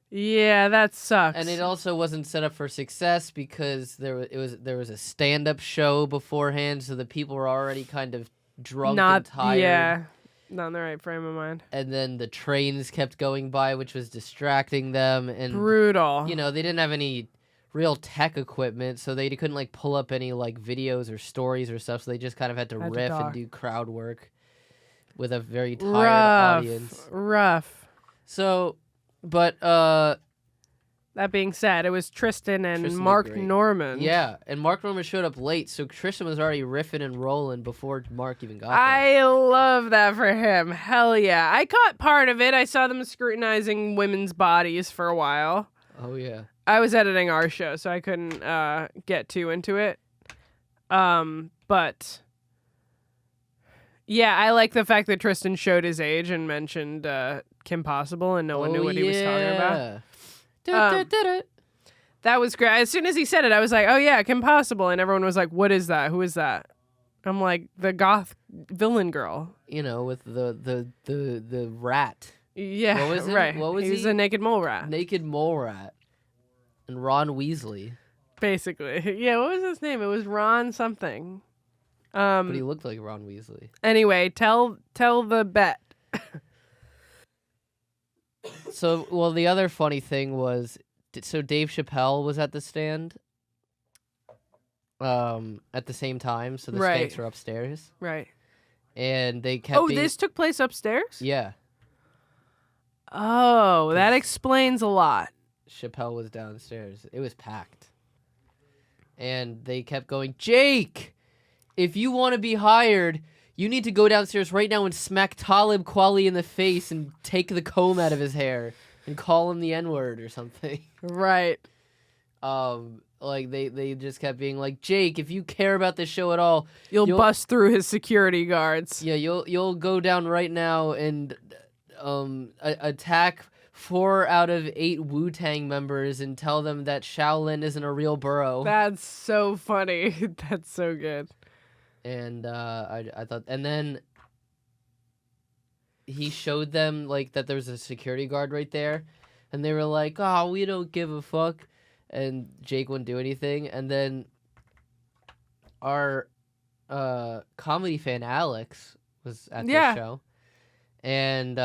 C: Yeah, that sucks.
A: And it also wasn't set up for success because there was a stand-up show beforehand, so the people were already kind of drunk and tired.
C: Yeah, not in the right frame of mind.
A: And then the trains kept going by, which was distracting them. And
C: Brutal.
A: You know, they didn't have any real tech equipment, so they couldn't like pull up any like videos or stories or stuff. So they just kind of had to riff and do crowd work with a very tired audience.
C: Rough.
A: So, but
C: that being said, it was Tristan and Mark Norman.
A: Yeah, and Mark Norman showed up late, so Tristan was already riffing and rolling before Mark even got there.
C: I love that for him. Hell yeah. I caught part of it. I saw them scrutinizing women's bodies for a while.
A: Oh, yeah.
C: I was editing our show, so I couldn't get too into it. But yeah, I like the fact that Tristan showed his age and mentioned Kim Possible, and no one knew what he was talking about. That was great. As soon as he said it, I was like, "Oh yeah, Kim Possible," and everyone was like, "What is that? Who is that?" I'm like, "The goth villain girl."
A: You know, with the rat.
C: Yeah,
A: what was it?
C: right.
A: What was
C: he was a naked mole rat.
A: Naked mole rat. And Ron Weasley.
C: Basically. Yeah, what was his name? It was Ron something.
A: But he looked like Ron Weasley.
C: Anyway, tell the bet.
A: So, well, the other funny thing was, so Dave Chappelle was at the stand at the same time, so the Skanks were upstairs.
C: Right.
A: And they kept
C: this took place upstairs?
A: Yeah.
C: Oh, that explains a lot.
A: Chappelle was downstairs. It was packed. And they kept going, Jake, if you want to be hired, you need to go downstairs right now and smack Talib Kweli in the face and take the comb out of his hair and call him the N-word or something.
C: Right.
A: Like they just kept being like, Jake, if you care about this show at all,
C: you'll bust through his security guards.
A: Yeah, you'll go down right now and attack 4 out of 8 Wu-Tang members and tell them that Shaolin isn't a real borough.
C: That's so funny. That's so good.
A: And I thought, and then he showed them like that there was a security guard right there, and they were like, "Oh, we don't give a fuck," and Jake wouldn't do anything. And then our comedy fan Alex was at the show, and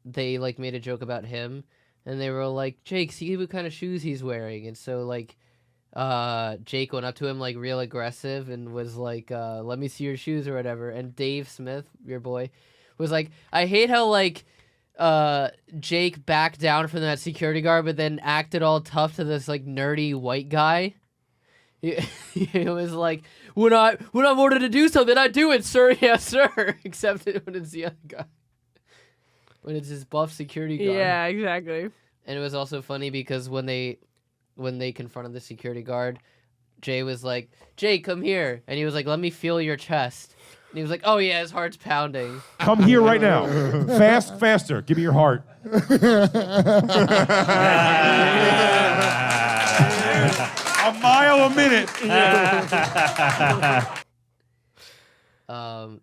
A: they like made a joke about him, and they were like, Jake, see what kind of shoes he's wearing. And so like Jake went up to him like real aggressive and was like, let me see your shoes or whatever. And Dave Smith, your boy, was like, I hate how like Jake backed down from that security guard but then acted all tough to this like nerdy white guy. It was like, when I'm ordered to do something, I do it, sir. Yes, sir. Except when it's the other guy. When it's his buff security guard.
C: Yeah, exactly.
A: And it was also funny because when they confronted the security guard, Jay was like, Jay, come here. And he was like, let me feel your chest. And he was like, oh yeah, his heart's pounding.
D: Come here right now. Faster. Give me your heart. A mile a minute.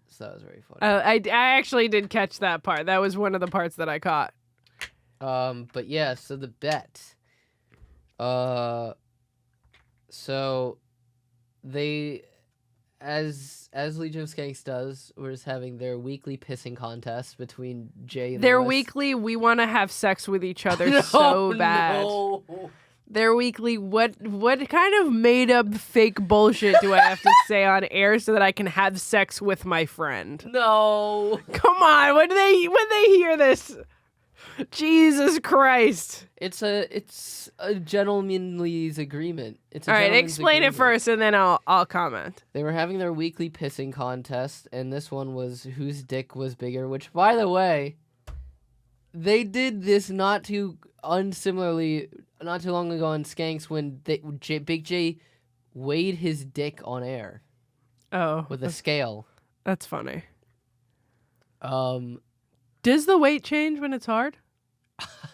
A: So that was very funny.
C: I actually did catch that part. That was one of the parts that I caught.
A: But yeah, so the bet. So they, as Legion of Skanks does, was having their weekly pissing contest between Jay and
C: Their
A: Lewis.
C: weekly, we want to have sex with each other so bad.
A: No.
C: Their weekly, what kind of made up fake bullshit do I have to say on air so that I can have sex with my friend?
A: No.
C: Come on, when they hear this, Jesus Christ!
A: It's a gentlemanly's agreement. It's a
C: All right,
A: gentleman's
C: explain it
A: agreement.
C: first, and then I'll comment.
A: They were having their weekly pissing contest, and this one was whose dick was bigger. Which, by the way, they did this not too long ago on Skanks when Big J weighed his dick on air
C: Oh,
A: with a scale.
C: that's funny. Does the weight change when it's hard?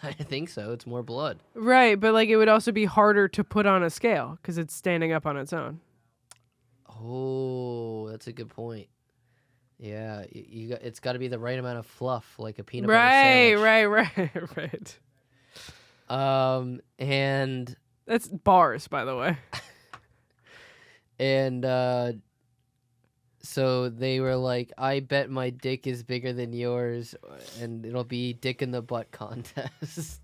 A: I think so. It's more blood.
C: Right, but like it would also be harder to put on a scale because it's standing up on its own.
A: Oh, that's a good point. Yeah, it's got to be the right amount of fluff, like a peanut
C: Right,
A: butter sandwich.
C: right.
A: And
C: That's bars, by the way.
A: and so they were like, I bet my dick is bigger than yours, and it'll be dick in the butt contest.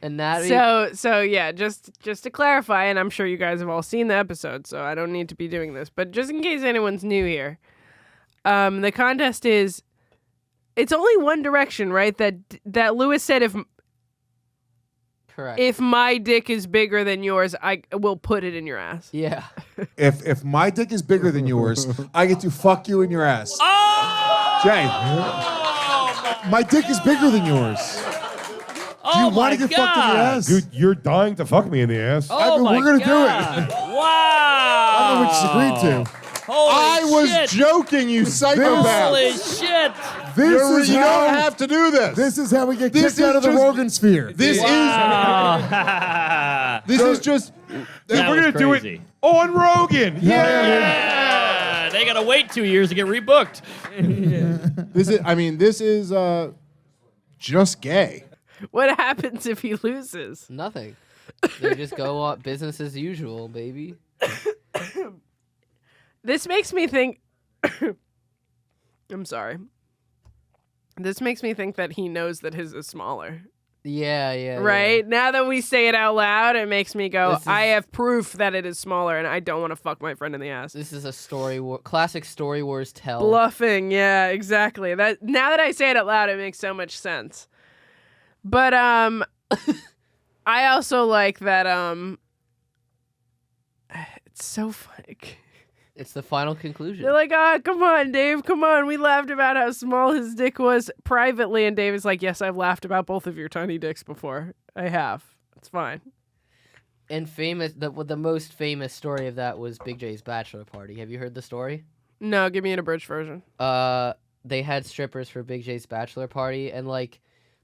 A: And that
C: So yeah, just to clarify, and I'm sure you guys have all seen the episode, so I don't need to be doing this, but just in case anyone's new here, the contest is, it's only one direction, right? That Lewis said
A: correct.
C: if my dick is bigger than yours, I will put it in your ass.
A: Yeah.
E: If my dick is bigger than yours, I get to fuck you in your ass.
F: Oh!
E: Jay, my dick is bigger than yours.
F: Oh
E: Do you
F: my
E: want to get fucked in your
F: God.
E: ass?
D: Dude, you're dying to fuck me in the ass.
F: Oh
E: mean,
F: my
E: we're gonna do it.
F: God. Wow.
E: I don't know what you agreed to.
F: Holy
E: I was
F: shit.
E: joking, you psychopath.
F: Holy shit.
E: You don't have to do this.
G: This is how we get
E: This
G: kicked out of
E: is
G: the
E: just-
G: Rogan sphere.
E: This
F: Wow.
E: this is just.
F: That
D: We're
F: was
D: gonna do
F: crazy.
D: it on Rogan.
F: Yeah. They got to wait 2 years to get rebooked.
E: This is just gay.
C: What happens if he loses?
A: Nothing. They just go on business as usual, baby.
C: This makes me think. I'm sorry. This makes me think that he knows that his is smaller.
A: Yeah.
C: Right? Now that we say it out loud, it makes me go,
A: This is-
C: I have proof that it is smaller and I don't want to fuck my friend in the ass.
A: This is a classic Story Wars tell.
C: Bluffing, yeah, exactly. That now that I say it out loud, it makes so much sense. But I also like that it's so funny.
A: It's the final conclusion.
C: They're like, ah, come on, Dave, come on. We laughed about how small his dick was privately, and Dave is like, yes, I've laughed about both of your tiny dicks before. I have. It's fine.
A: And the most famous story of that was Big J's bachelor party. Have you heard the story?
C: No, give me an abridged version.
A: They had strippers for Big J's bachelor party, and like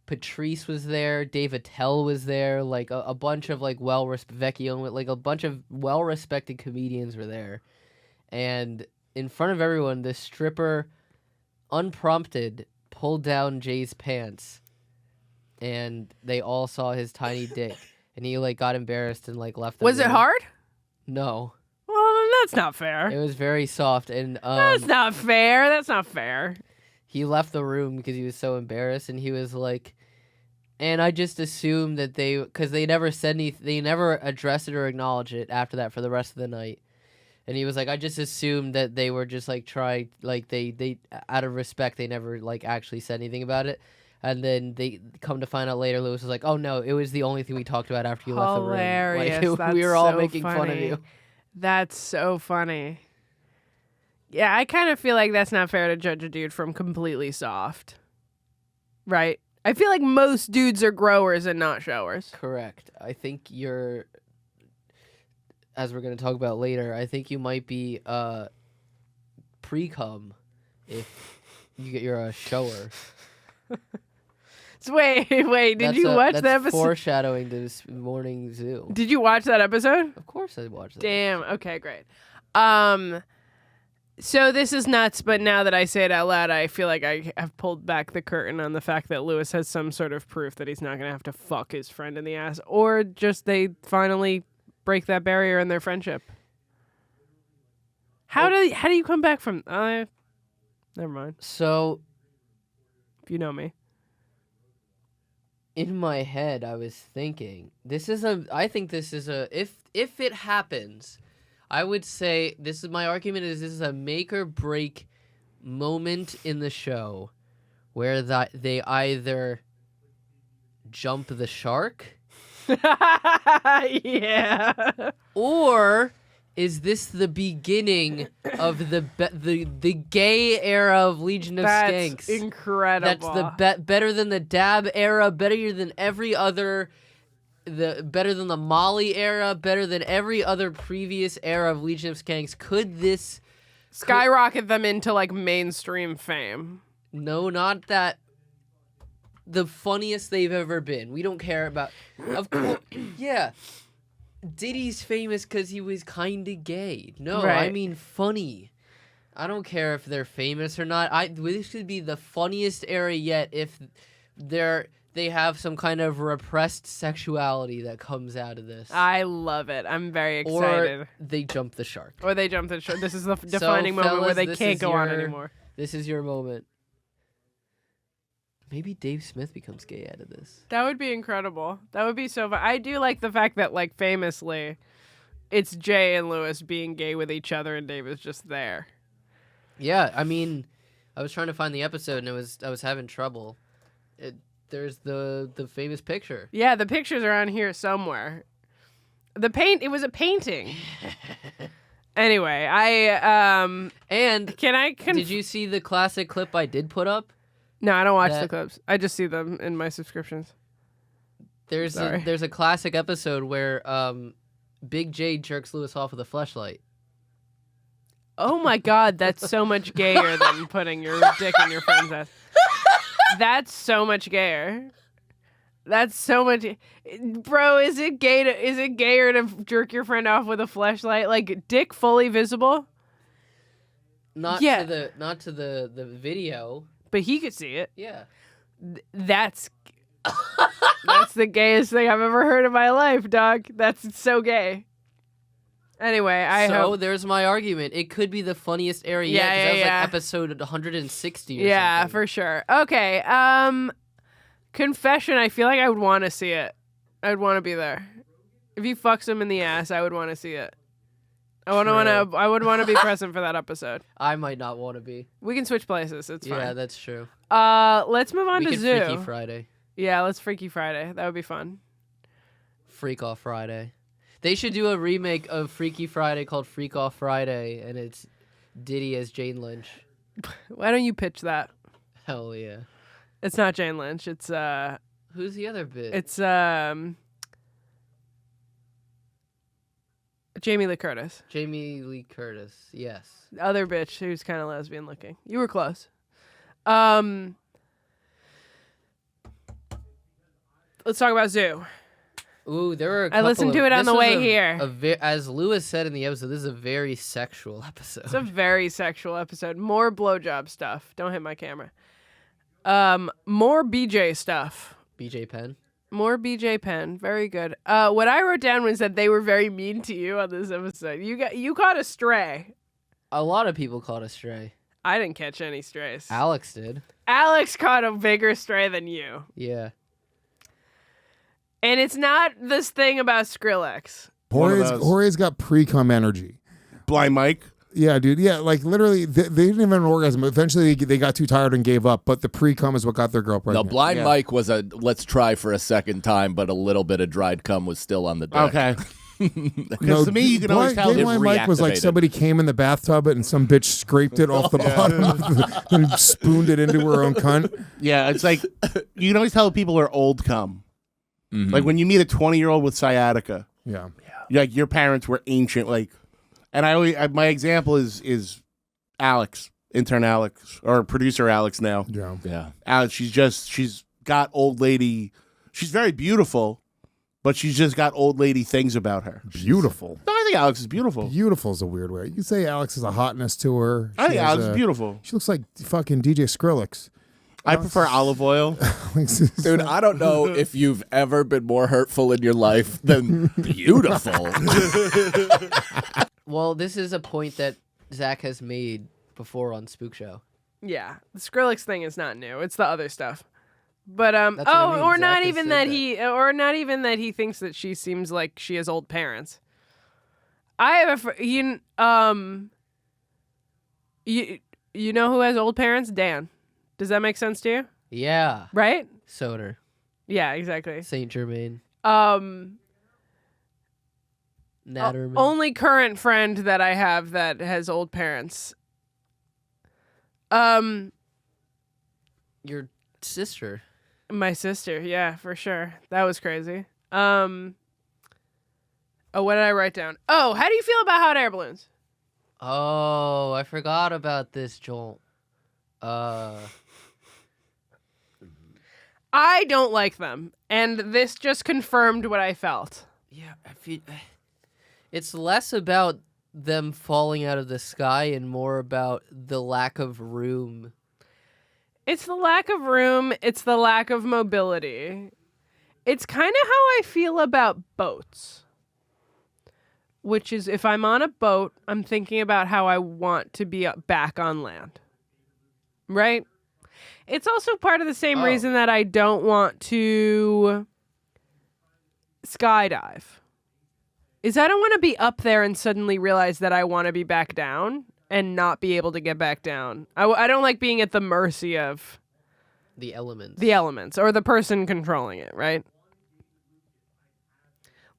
A: Patrice was there, Dave Attell was there, like a bunch of like Vecchio, like a bunch of well-respected comedians were there. And in front of everyone, the stripper, unprompted, pulled down Jay's pants, and they all saw his tiny dick, and he like got embarrassed and like left.
C: Was it
A: room.
C: hard?
A: No,
C: Well, then that's not fair.
A: it was very soft, and
C: That's not fair. That's not fair.
A: he left the room because he was so embarrassed, and he was like, and I just assumed that because they never said anything, they never addressed it or acknowledged it after that for the rest of the night. And he was like, I just assumed that they were just like trying, like they out of respect, they never like actually said anything about it. And then they come to find out later, Lewis was like, oh no, it was the only thing we talked about after you left the room.
C: Hilarious.
A: Like,
C: That's
A: we were all
C: so
A: making fun of
C: funny.
A: you.
C: That's so funny. Yeah, I kind of feel like that's not fair to judge a dude from completely soft. Right? I feel like most dudes are growers and not showers.
A: Correct. I think as we're going to talk about later, I think you might be pre-cum if you're a shower.
C: So wait, did you watch
A: that's
C: the episode?
A: foreshadowing to this morning zoo.
C: Did you watch that episode?
A: Of course I watched that.
C: Damn. Okay, great. So this is nuts, but now that I say it out loud, I feel like I have pulled back the curtain on the fact that Lewis has some sort of proof that he's not going to have to fuck his friend in the ass, or just they finally break that barrier in their friendship. How do you come back from? Never mind.
A: So
C: If you know me.
A: in my head, I was thinking I think this is a if it happens, I would say my argument is this is a make or break moment in the show where they either jump the shark
C: Yeah.
A: or is this the beginning of the gay era of Legion of
C: That's
A: Skanks?
C: incredible.
A: That's better than the dab era, better than every other, better than the Molly era, better than every other previous era of Legion of Skanks. Could this
C: skyrocket them into like mainstream fame?
A: No, not that. The funniest they've ever been. We don't care about. Of course, yeah. Diddy's famous because he was kind of gay. No, I
C: Right.
A: mean funny. I don't care if they're famous or not. This could be the funniest era yet if they have some kind of repressed sexuality that comes out of this.
C: I love it. I'm very excited.
A: Or they jump the shark.
C: Or they jump the shark. This is the defining moment where
A: fellas,
C: they
A: this
C: can't
A: is
C: go on
A: your-
C: anymore.
A: This is your moment. Maybe Dave Smith becomes gay out of this.
C: That would be incredible. That would be so fun. I do like the fact that, like, famously, it's Jay and Lewis being gay with each other and Dave is just there.
A: Yeah, I mean, I was trying to find the episode and I was having trouble. There's the famous picture.
C: Yeah, the pictures are on here somewhere. It was a painting. Anyway,
A: And
C: did
A: did you see the classic clip I did put up?
C: No, I don't watch the
A: that-
C: clips. I just see them in my subscriptions.
A: There's
C: Sorry.
A: there's a classic episode where Big J jerks Lewis off with a fleshlight.
C: Oh my god, that's so much gayer than putting your dick in your friend's ass. That's so much gayer. That's so much, bro. Is it gayer to jerk your friend off with a fleshlight, like dick fully visible?
A: Not
C: Yeah.
A: to the video.
C: But he could see it.
A: Yeah.
C: That's the gayest thing I've ever heard in my life, dog. That's so gay. Anyway, I
A: so
C: hope.
A: there's my argument. It could be the funniest era yet. 'Cause that was
C: yeah.
A: like episode 160 or
C: Yeah,
A: something.
C: for sure. Okay. Confession. I feel like I would want to see it. I would want to be there. If he fucks him in the ass, I would want to see it. I would want to be present for that episode.
A: I might not want to be.
C: We can switch places. It's
A: Yeah,
C: fine.
A: that's true.
C: Let's move on
A: We
C: to
A: could
C: Zoo.
A: Freaky Friday.
C: Yeah, let's Freaky Friday. That would be fun.
A: Freak Off Friday. They should do a remake of Freaky Friday called Freak Off Friday, and it's Diddy as Jane Lynch.
C: Why don't you pitch that?
A: Hell yeah.
C: It's not Jane Lynch. It's
A: Who's the other bit?
C: It's Jamie Lee Curtis.
A: Jamie Lee Curtis. Yes.
C: The other bitch who's kind of lesbian looking. You were close. Let's talk about Zoo.
A: Ooh, there were.
C: I listened to it on the way here.
A: As Lewis said in the episode, this is a very sexual episode.
C: It's a very sexual episode. More blowjob stuff. Don't hit my camera. More BJ stuff.
A: BJ Penn.
C: More BJ Penn. Very good. What I wrote down was that they were very mean to you on this episode. You caught a stray.
A: A lot of people caught a stray.
C: I didn't catch any strays.
A: Alex did.
C: Alex caught a bigger stray than you.
A: Yeah.
C: And it's not this thing about Skrillex.
E: One of
G: Jorge's,
E: those.
G: Jorge's got pre-cum energy.
E: Blind Mike.
G: Yeah, dude. Yeah, like literally, they didn't even have an orgasm. Eventually, they got too tired and gave up. But the pre-cum is what got their girl
H: No,
G: pregnant.
H: Blind
E: Yeah.
H: Mike was a let's try for a second time, but a little bit of dried cum was still on the deck.
E: Okay. Because to me, you can always tell.
G: Gay
H: it
G: Blind Mike was like
H: reactivated.
G: somebody came in the bathtub and some bitch scraped it off the bottom and spooned it into her own cunt.
E: Yeah, it's like you can always tell people are old cum.
H: Mhm.
E: Like when you meet a 20-year-old with sciatica,
G: Yeah.
E: like your parents were ancient. Like, and my example is Alex, intern Alex, or producer Alex now.
G: Yeah.
H: Yeah.
E: Alex, she's got old lady. She's very beautiful, but she's just got old lady things about her.
G: Beautiful.
E: No, I think Alex is beautiful.
G: Beautiful is a weird way. You say Alex has a hotness to her.
E: I think
G: She has
E: Alex is beautiful.
G: She looks like fucking DJ Skrillex.
E: I prefer olive oil.
H: Dude, I don't know if you've ever been more hurtful in your life than beautiful.
A: Well, this is a point that Zach has made before on Spook Show.
C: Yeah, the Skrillex thing is not new. It's the other stuff. But
A: That's what I mean.
C: or
A: Zach
C: not
A: has
C: even
A: said
C: that
A: that.
C: or not even that he thinks that she seems like she has old parents. I have you know who has old parents? Dan. Does that make sense to you?
A: Yeah.
C: Right?
A: Soder.
C: Yeah, exactly.
A: Saint Germain. Natterman.
C: Only current friend that I have that has old parents.
A: Your sister.
C: My sister, yeah, for sure. That was crazy. Oh, what did I write down? Oh, how do you feel about hot air balloons?
A: Oh, I forgot about this, Joel.
C: I don't like them, and this just confirmed what I felt.
A: Yeah, I feel it's less about them falling out of the sky and more about the lack of room.
C: It's the lack of room, it's the lack of mobility. It's kind of how I feel about boats. Which is, if I'm on a boat, I'm thinking about how I want to be back on land. Right? It's also part of the same reason that I don't want to skydive. Is I don't want to be up there and suddenly realize that I want to be back down and not be able to get back down. I don't like being at the mercy of
A: The elements.
C: the elements or the person controlling it, right?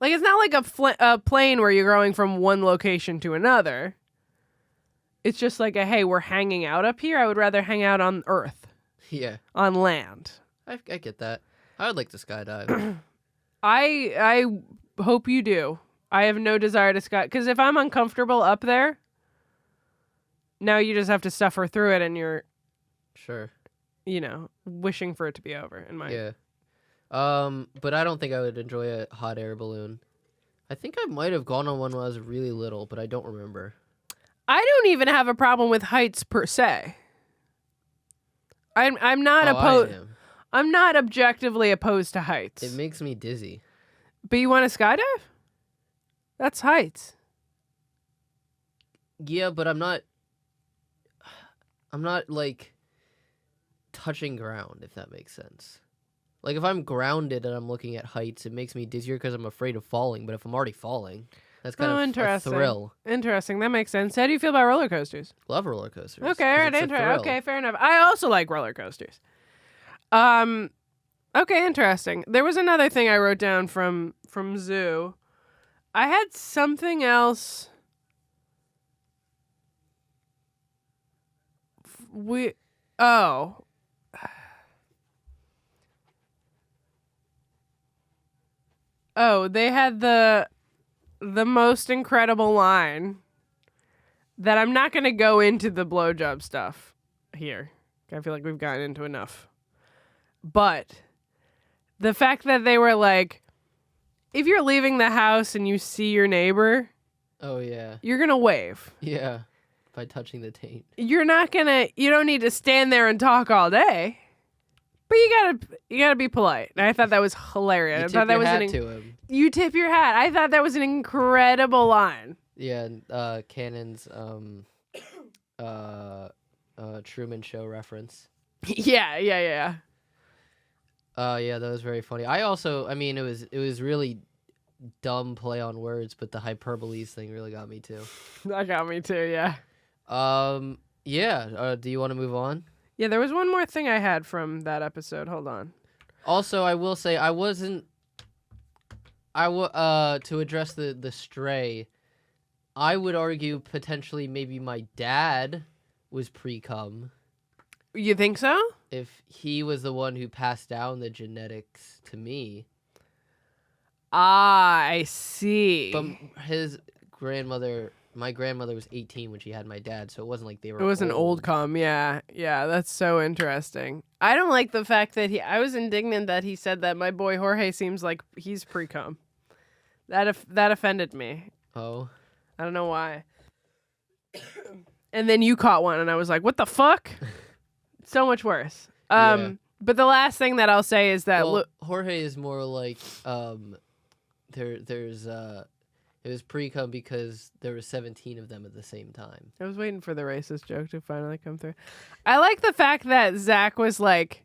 C: Like, it's not like a plane where you're going from one location to another. It's just like hey, we're hanging out up here. I would rather hang out on Earth,
A: Yeah,
C: on land.
A: I get that. I would like to skydive.
C: I hope you do. I have no desire to sky, because if I'm uncomfortable up there, now you just have to suffer through it, and you're,
A: Sure.
C: wishing for it to be over. In my
A: Yeah. But I don't think I would enjoy a hot air balloon. I think I might have gone on one when I was really little, but I don't remember.
C: I don't even have a problem with heights per se. I'm not
A: I
C: opposed.
A: am.
C: I'm not objectively opposed to heights.
A: It makes me dizzy.
C: But you want to skydive? That's heights.
A: Yeah, but I'm not like touching ground, if that makes sense. Like if I'm grounded and I'm looking at heights, it makes me dizzier because I'm afraid of falling. But if I'm already falling, that's kind of a
C: interesting.
A: thrill.
C: Interesting. That makes sense. How do you feel about roller coasters?
A: Love roller coasters.
C: Okay,
A: 'cause
C: all right,
A: it's a thrill.
C: okay, fair enough. I also like roller coasters. Okay, interesting. There was another thing I wrote down from Zoo. I had something else. Oh, they had the most incredible line that I'm not going to go into the blowjob stuff here. I feel like we've gotten into enough. But the fact that they were like, if you're leaving the house and you see your neighbor,
A: Oh yeah,
C: you're going to wave.
A: yeah. By touching the taint.
C: You don't need to stand there and talk all day. But you gotta be polite. And I thought that was hilarious.
A: You
C: I
A: tip
C: thought that
A: your
C: was
A: hat to him.
C: You tip your hat. I thought that was an incredible line.
A: Yeah, Cannon's Truman Show reference.
C: Yeah.
A: Yeah, that was very funny. I mean, it was really dumb play on words, but the hyperboles thing really got me too.
C: That got me too, yeah.
A: Yeah. Do you want to move on?
C: Yeah, there was one more thing I had from that episode. Hold on.
A: Also, I will say to address the stray, I would argue potentially maybe my dad was pre-cum.
C: You think so?
A: If he was the one who passed down the genetics to me.
C: Ah, I see.
A: But his grandmother, my grandmother was 18 when she had my dad, so it wasn't like they were.
C: It was an old
A: old.
C: com. Yeah. Yeah. That's so interesting. I don't like the fact that I was indignant that he said that my boy Jorge seems like he's pre-com. That offended me.
A: Oh.
C: I don't know why. And then you caught one, and I was like, what the fuck? So much worse.
A: Yeah.
C: But the last thing that I'll say is that
A: Well, Jorge is more like it was pre-cum because there were 17 of them at the same time.
C: I was waiting for the racist joke to finally come through. I like the fact that Zach was like,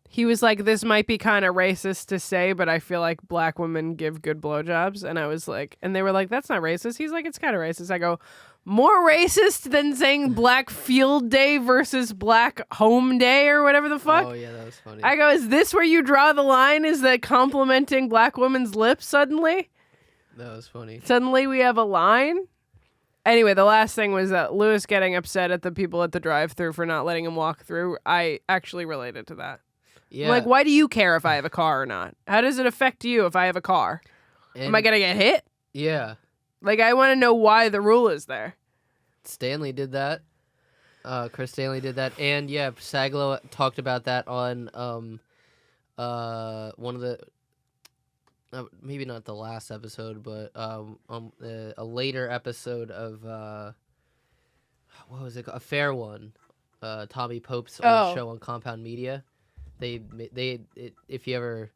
C: he was like, this might be kind of racist to say, but I feel like black women give good blowjobs. And I was like, and they were like, that's not racist. He's like, it's kind of racist. I go, more racist than saying black field day versus black home day or whatever the fuck.
A: Oh yeah, that was funny.
C: I go, is this where you draw the line? Is that complimenting black women's lips suddenly?
A: That was funny.
C: Suddenly we have a line? Anyway, the last thing was that Lewis getting upset at the people at the drive-thru for not letting him walk through. I actually related to that.
A: Yeah.
C: I'm like, why do you care if I have a car or not? How does it affect you if I have a car? Am I going to get hit?
A: Yeah.
C: Like, I want to know why the rule is there.
A: Stanley did that. Chris Stanley did that, and yeah, Sagalo talked about that on one of the maybe not the last episode, but a later episode of what was it called? A Fair One, Tommy Pope's old show on Compound Media. If you ever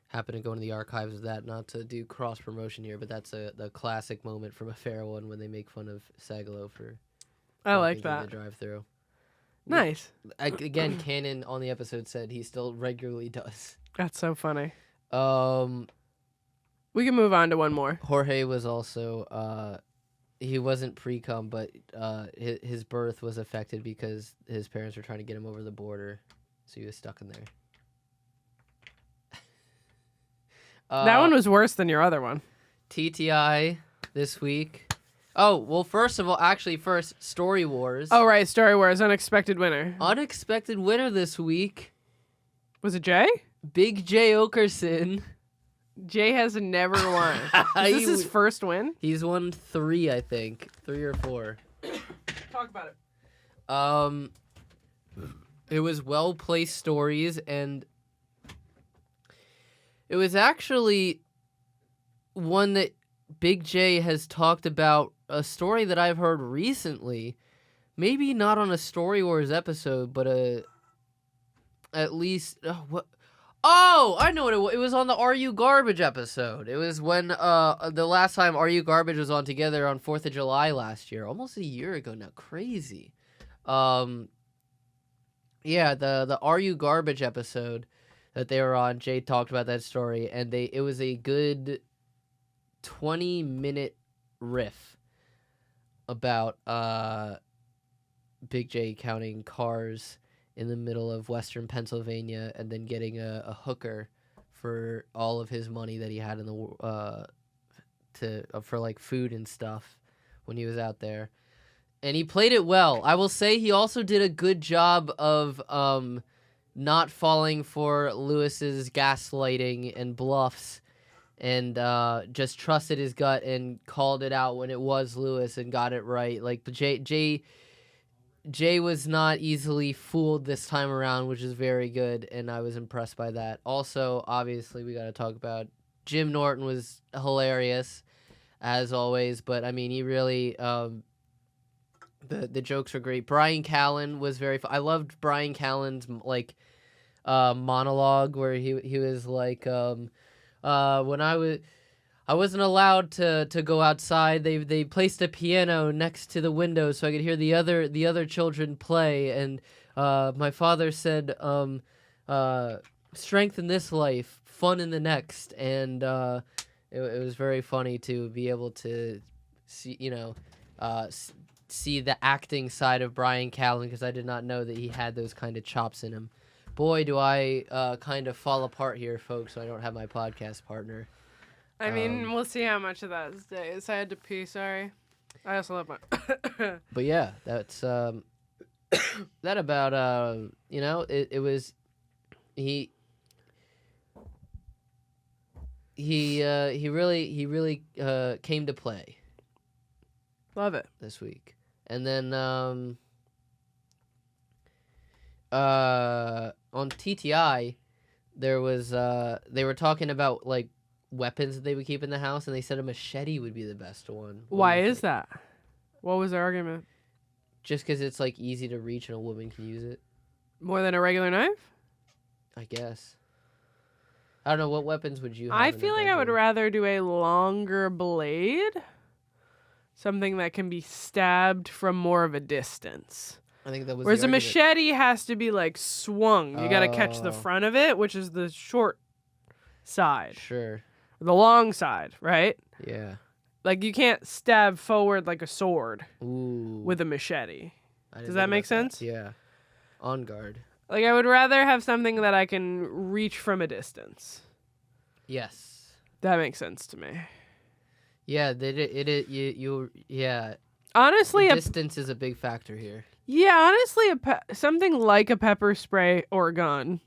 A: happen to go into the archives of that, not to do cross promotion here, but that's the classic moment from A Fair One when they make fun of Sagalo for
C: I like
A: walking through
C: that.
A: the drive-through.
C: Nice.
A: Again, Cannon on the episode said he still regularly does.
C: That's so funny.
A: Um,
C: We can move on to one more.
A: Jorge was also he wasn't pre-cum, but his birth was affected because his parents were trying to get him over the border, so he was stuck in there.
C: That one was worse than your other one.
A: TTI this week. Oh, well, first, Story Wars.
C: Oh, right. Story Wars. Unexpected winner.
A: Unexpected winner this week.
C: Was it Jay?
A: Big J. Okerson.
C: Jay has never won. Is this his first win?
A: He's won 3, I think. 3 or 4.
C: Talk about it.
A: It was well-placed stories, and it was actually one that Big J has talked about, a story that I've heard recently. Maybe not on a Story Wars episode, but at least... what? Oh, I know what it was. It was on the Are You Garbage episode. It was when the last time Are You Garbage was on together on 4th of July last year. Almost a year ago now. Crazy. Yeah, the Are You Garbage episode that they were on, Jay talked about that story, and it was a good 20-minute riff about Big J counting cars in the middle of western Pennsylvania and then getting a hooker for all of his money that he had in the for like food and stuff when he was out there. And he played it well. I will say he also did a good job of not falling for Lewis's gaslighting and bluffs, and just trusted his gut and called it out when it was Lewis and got it right. Like Jay was not easily fooled this time around, which is very good, and I was impressed by that. Also, obviously, we got to talk about Jim Norton was hilarious, as always, but I mean, he really the jokes were great. Brian Callen was very I loved Brian Callen's monologue where he was like when I wasn't allowed to go outside. They placed a piano next to the window so I could hear the other children play, and my father said strength in this life, fun in the next, and it was very funny to be able to see see the acting side of Brian Callen, because I did not know that he had those kind of chops in him. Boy, do I kind of fall apart here, folks, so I don't have my podcast partner.
C: I mean, we'll see how much of that is. I had to pee, sorry. I also love my...
A: But yeah, that's... that about, it was... he really came to play
C: Love it.
A: this week. And then on TTI, there was they were talking about like weapons that they would keep in the house, and they said a machete would be the best one. What do
C: Why
A: you
C: is
A: think?
C: that? What was their argument?
A: Just because it's like easy to reach and a woman can use it,
C: More than a regular knife?
A: I guess. I don't know, what weapons would you have?
C: I
A: in the
C: feel like I would
A: bedroom?
C: rather do a longer blade. Something that can be stabbed from more of a distance.
A: I think that was.
C: Whereas
A: the
C: a
A: argument.
C: machete has to be like swung. You got to catch the
A: Oh.
C: front of it, which is the short side,
A: Sure.
C: the long side, right?
A: Yeah.
C: Like you can't stab forward like a sword
A: Ooh.
C: with a machete.
A: I didn't
C: Does that
A: think
C: make
A: about
C: sense?
A: Yeah. On guard.
C: Like I would rather have something that I can reach from a distance.
A: Yes.
C: That makes sense to me.
A: Yeah. Yeah.
C: Honestly,
A: Distance is a big factor here.
C: honestly, something like a pepper spray or a gun,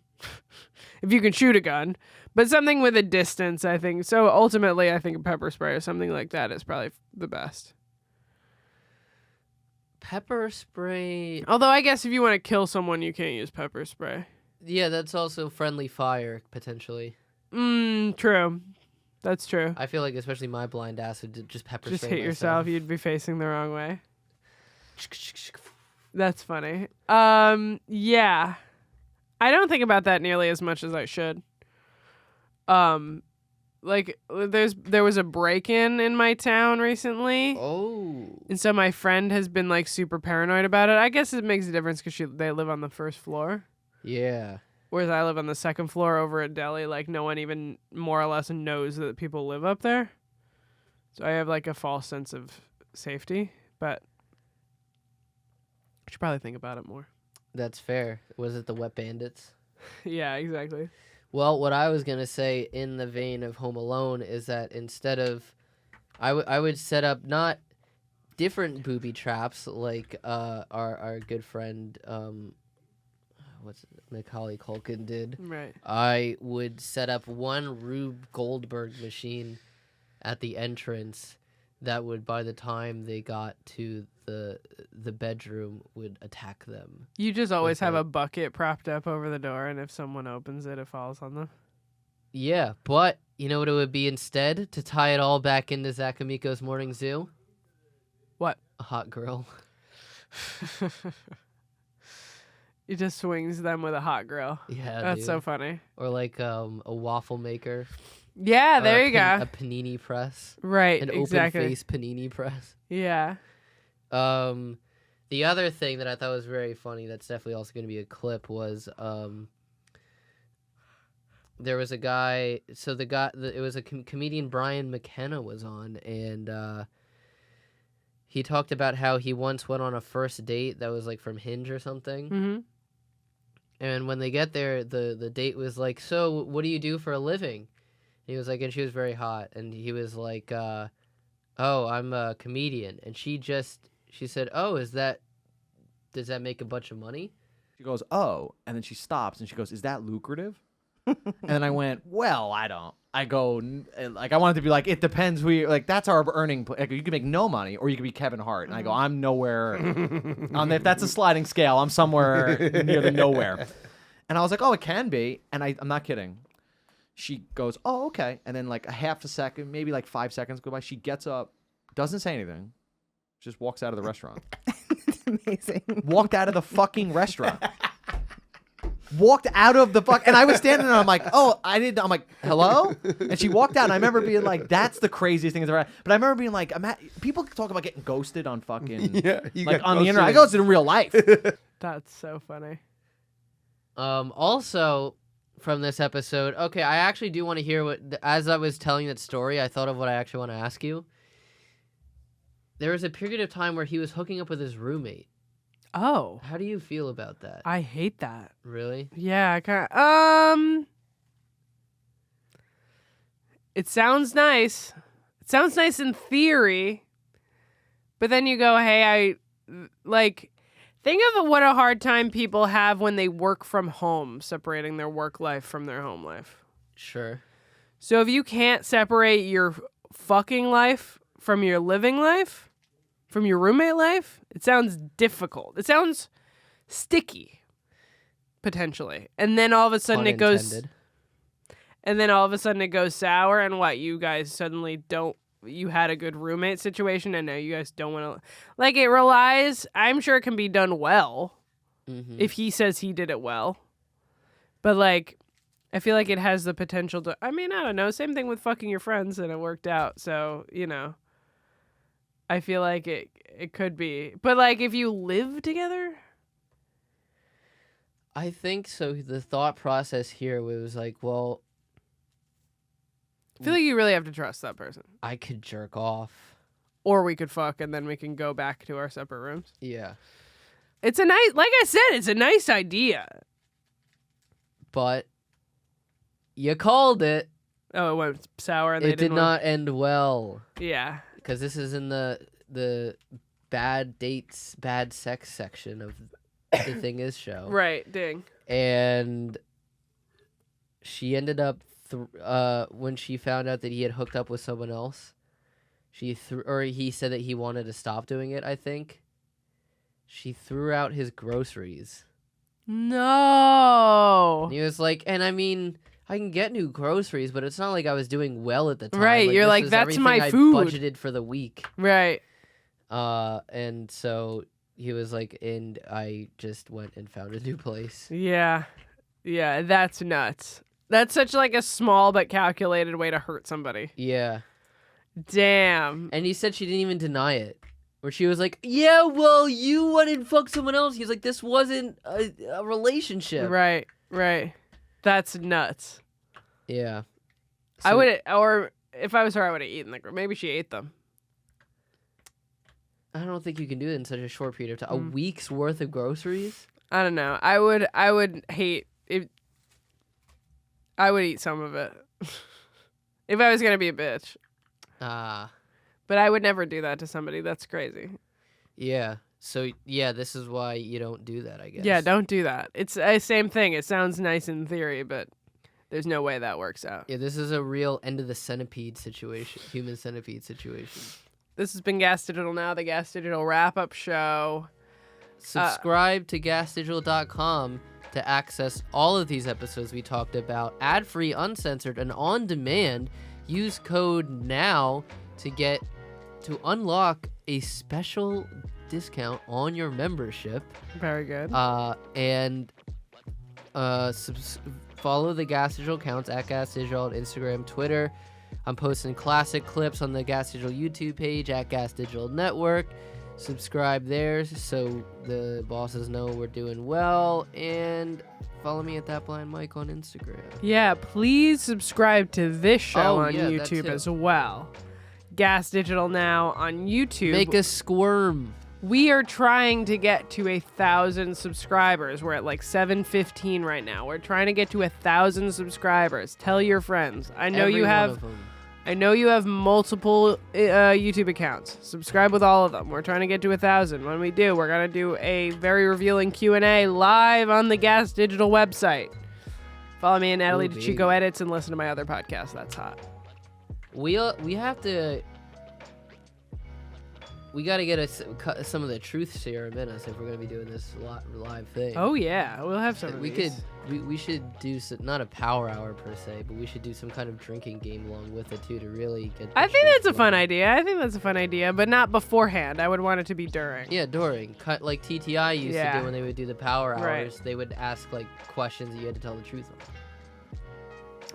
C: if you can shoot a gun, but something with a distance, I think. So ultimately, I think a pepper spray or something like that is probably the best.
A: Pepper spray.
C: Although I guess if you want to kill someone, you can't use pepper spray.
A: Yeah, that's also friendly fire potentially.
C: True. That's true.
A: I feel like especially my blind ass would just pepper
C: Just
A: spray
C: hit yourself.
A: myself.
C: You'd be facing the wrong way. That's funny. Yeah. I don't think about that nearly as much as I should. Like there was a break-in in my town recently.
A: Oh.
C: And so my friend has been like super paranoid about it. I guess it makes a difference cuz they live on the first floor.
A: Yeah.
C: Whereas I live on the second floor over at Delhi, like no one even more or less knows that people live up there. So I have like a false sense of safety, but I should probably think about it more.
A: That's fair. Was it the Wet Bandits?
C: Yeah, exactly.
A: Well, what I was gonna say in the vein of Home Alone is that instead of, I would set up not different booby traps like our good friend Macaulay Culkin did.
C: Right.
A: I would set up one Rube Goldberg machine at the entrance that would, by the time they got to the bedroom, would attack them.
C: You just always have
A: like-
C: a bucket propped up over the door, and if someone opens it, it falls on them.
A: Yeah, but you know what it would be instead? To tie it all back into Zach Amico's Morning Zoo?
C: What?
A: A hot girl.
C: He just swings them with a hot grill.
A: Yeah,
C: That's
A: dude.
C: so funny.
A: Or like a waffle maker.
C: Yeah,
A: Or
C: there
A: a
C: you go.
A: A panini press.
C: Right,
A: An
C: exactly.
A: open face panini press.
C: Yeah.
A: The other thing that I thought was very funny that's definitely also going to be a clip was there was a guy, so it was a comedian, Brian McKenna, was on, and he talked about how he once went on a first date that was like from Hinge or something.
C: Mm-hmm.
A: And when they get there, the date was like, so what do you do for a living? He was like, and she was very hot. And he was like, oh, I'm a comedian. And she said, oh, does that make a bunch of money?
I: She goes, oh, and then she stops and she goes, is that lucrative? And then I went, well, I don't. I go, like, I wanted to be like, it depends who you, like, that's our earning. Like, you can make no money or you can be Kevin Hart. And I go, I'm nowhere. If that's a sliding scale, I'm somewhere near the nowhere. And I was like, oh, it can be. And I'm not kidding. She goes, oh, okay. And then like a half a second, maybe like 5 seconds go by. She gets up, doesn't say anything, just walks out of the restaurant.
J: Amazing.
I: Walked out of the fucking restaurant. Walked out of the fuck, and I was standing there. I'm like, oh, I'm like, hello, and she walked out. And I remember being like, that's the craziest thing that's ever happened. But I remember being like, people talk about getting ghosted on fucking, like on the internet. I ghosted in real life.
C: That's so funny.
A: Also, from this episode, okay, I actually do want to hear as I was telling that story, I thought of what I actually want to ask you. There was a period of time where he was hooking up with his roommate.
C: Oh.
A: How do you feel about that?
C: I hate that.
A: Really?
C: Yeah, I kind of. It sounds nice. It sounds nice in theory. But then you go, hey, think of what a hard time people have when they work from home, separating their work life from their home life.
A: Sure.
C: So if you can't separate your fucking life from your living life, from your roommate life, it sounds difficult. It sounds sticky, potentially. And then all of a sudden it goes...
A: Unintended.
C: And then all of a sudden it goes sour, and what, you guys suddenly don't... You had a good roommate situation, and now you guys don't want to... Like, it relies... I'm sure it can be done well, if he says he did it well. But, like, I feel like it has the potential to... I mean, I don't know. Same thing with fucking your friends, and it worked out. So, you know. I feel like it could be. But, like, if you live together...
A: I think so. The thought process here was like, well...
C: I feel like you really have to trust that person.
A: I could jerk off.
C: Or we could fuck, and then we can go back to our separate rooms.
A: Yeah.
C: It's a nice... Like I said, it's a nice idea.
A: But you called it.
C: Oh, it went sour, and they
A: It did
C: didn't
A: not end well.
C: Yeah.
A: Because this is in the bad dates, bad sex section of the Thing Is show.
C: Right, ding.
A: And she ended up, when she found out that he had hooked up with someone else, he said that he wanted to stop doing it, I think. She threw out his groceries.
C: No.
A: And he was like, and I mean, I can get new groceries, but it's not like I was doing well at the time.
C: Right, you're
A: this
C: like,
A: is
C: that's
A: everything
C: my
A: I
C: food.
A: budgeted for the week.
C: Right.
A: And so he was like, and I just went and found a new place.
C: Yeah. Yeah, that's nuts. That's such like a small but calculated way to hurt somebody.
A: Yeah.
C: Damn.
A: And he said she didn't even deny it. Where she was like, yeah, well, you wanted to fuck someone else. He's like, this wasn't a relationship.
C: Right, right. That's nuts.
A: Yeah.
C: I would, or if I was her, I would have eaten maybe she ate them.
A: I don't think you can do it in such a short period of time. A week's worth of groceries?
C: I don't know. I would hate it. I would eat some of it. If I was going to be a bitch. But I would never do that to somebody. That's crazy.
A: Yeah. So, yeah, this is why you don't do that, I guess.
C: Yeah, don't do that. It's the same thing. It sounds nice in theory, but there's no way that works out.
A: Yeah, this is a real end of the centipede situation, human centipede situation.
C: This has been Gas Digital Now, the Gas Digital wrap-up show.
A: Subscribe to gasdigital.com to access all of these episodes we talked about, ad-free, uncensored, and on demand. Use code NOW to unlock a special discount on your membership.
C: Very good.
A: And follow the Gas Digital accounts at Gas Digital on Instagram, Twitter. I'm posting classic clips on the Gas Digital YouTube page at Gas Digital Network. Subscribe there so the bosses know we're doing well, and follow me at That Blind Mike on Instagram.
C: Yeah, please subscribe to this show on
A: that
C: YouTube
A: too.
C: as well. Gas Digital Now on YouTube.
A: Make us squirm.
C: We are trying to get to 1,000 subscribers. We're at like 715 right now. We're trying to get to 1,000 subscribers. Tell your friends. I know you have multiple YouTube accounts. Subscribe with all of them. We're trying to get to 1,000. When we do, we're gonna do a very revealing Q&A live on the Gas Digital website. Follow me and Natalie to Chico Edits and listen to my other podcast. That's hot.
A: We have to. We got to get some of the truth serum in us if we're gonna be doing this live thing.
C: Oh yeah, we'll have some.
A: We should do not a power hour per se, but we should do some kind of drinking game along with it too to really get.
C: I think that's a fun idea. But not beforehand. I would want it to be during.
A: Yeah, during. Like TTI used to do when they would do the power hours.
C: Right.
A: They would ask like questions that you had to tell the truth on.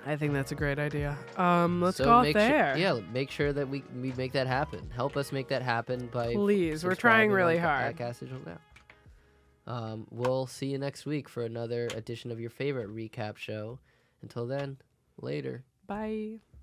C: I think that's a great idea. Let's go out there.
A: Make sure that we make that happen. Help us make that happen by
C: please. We're trying really hard.
A: At Gas Digital Now. We'll see you next week for another edition of your favorite recap show. Until then, later.
C: Bye.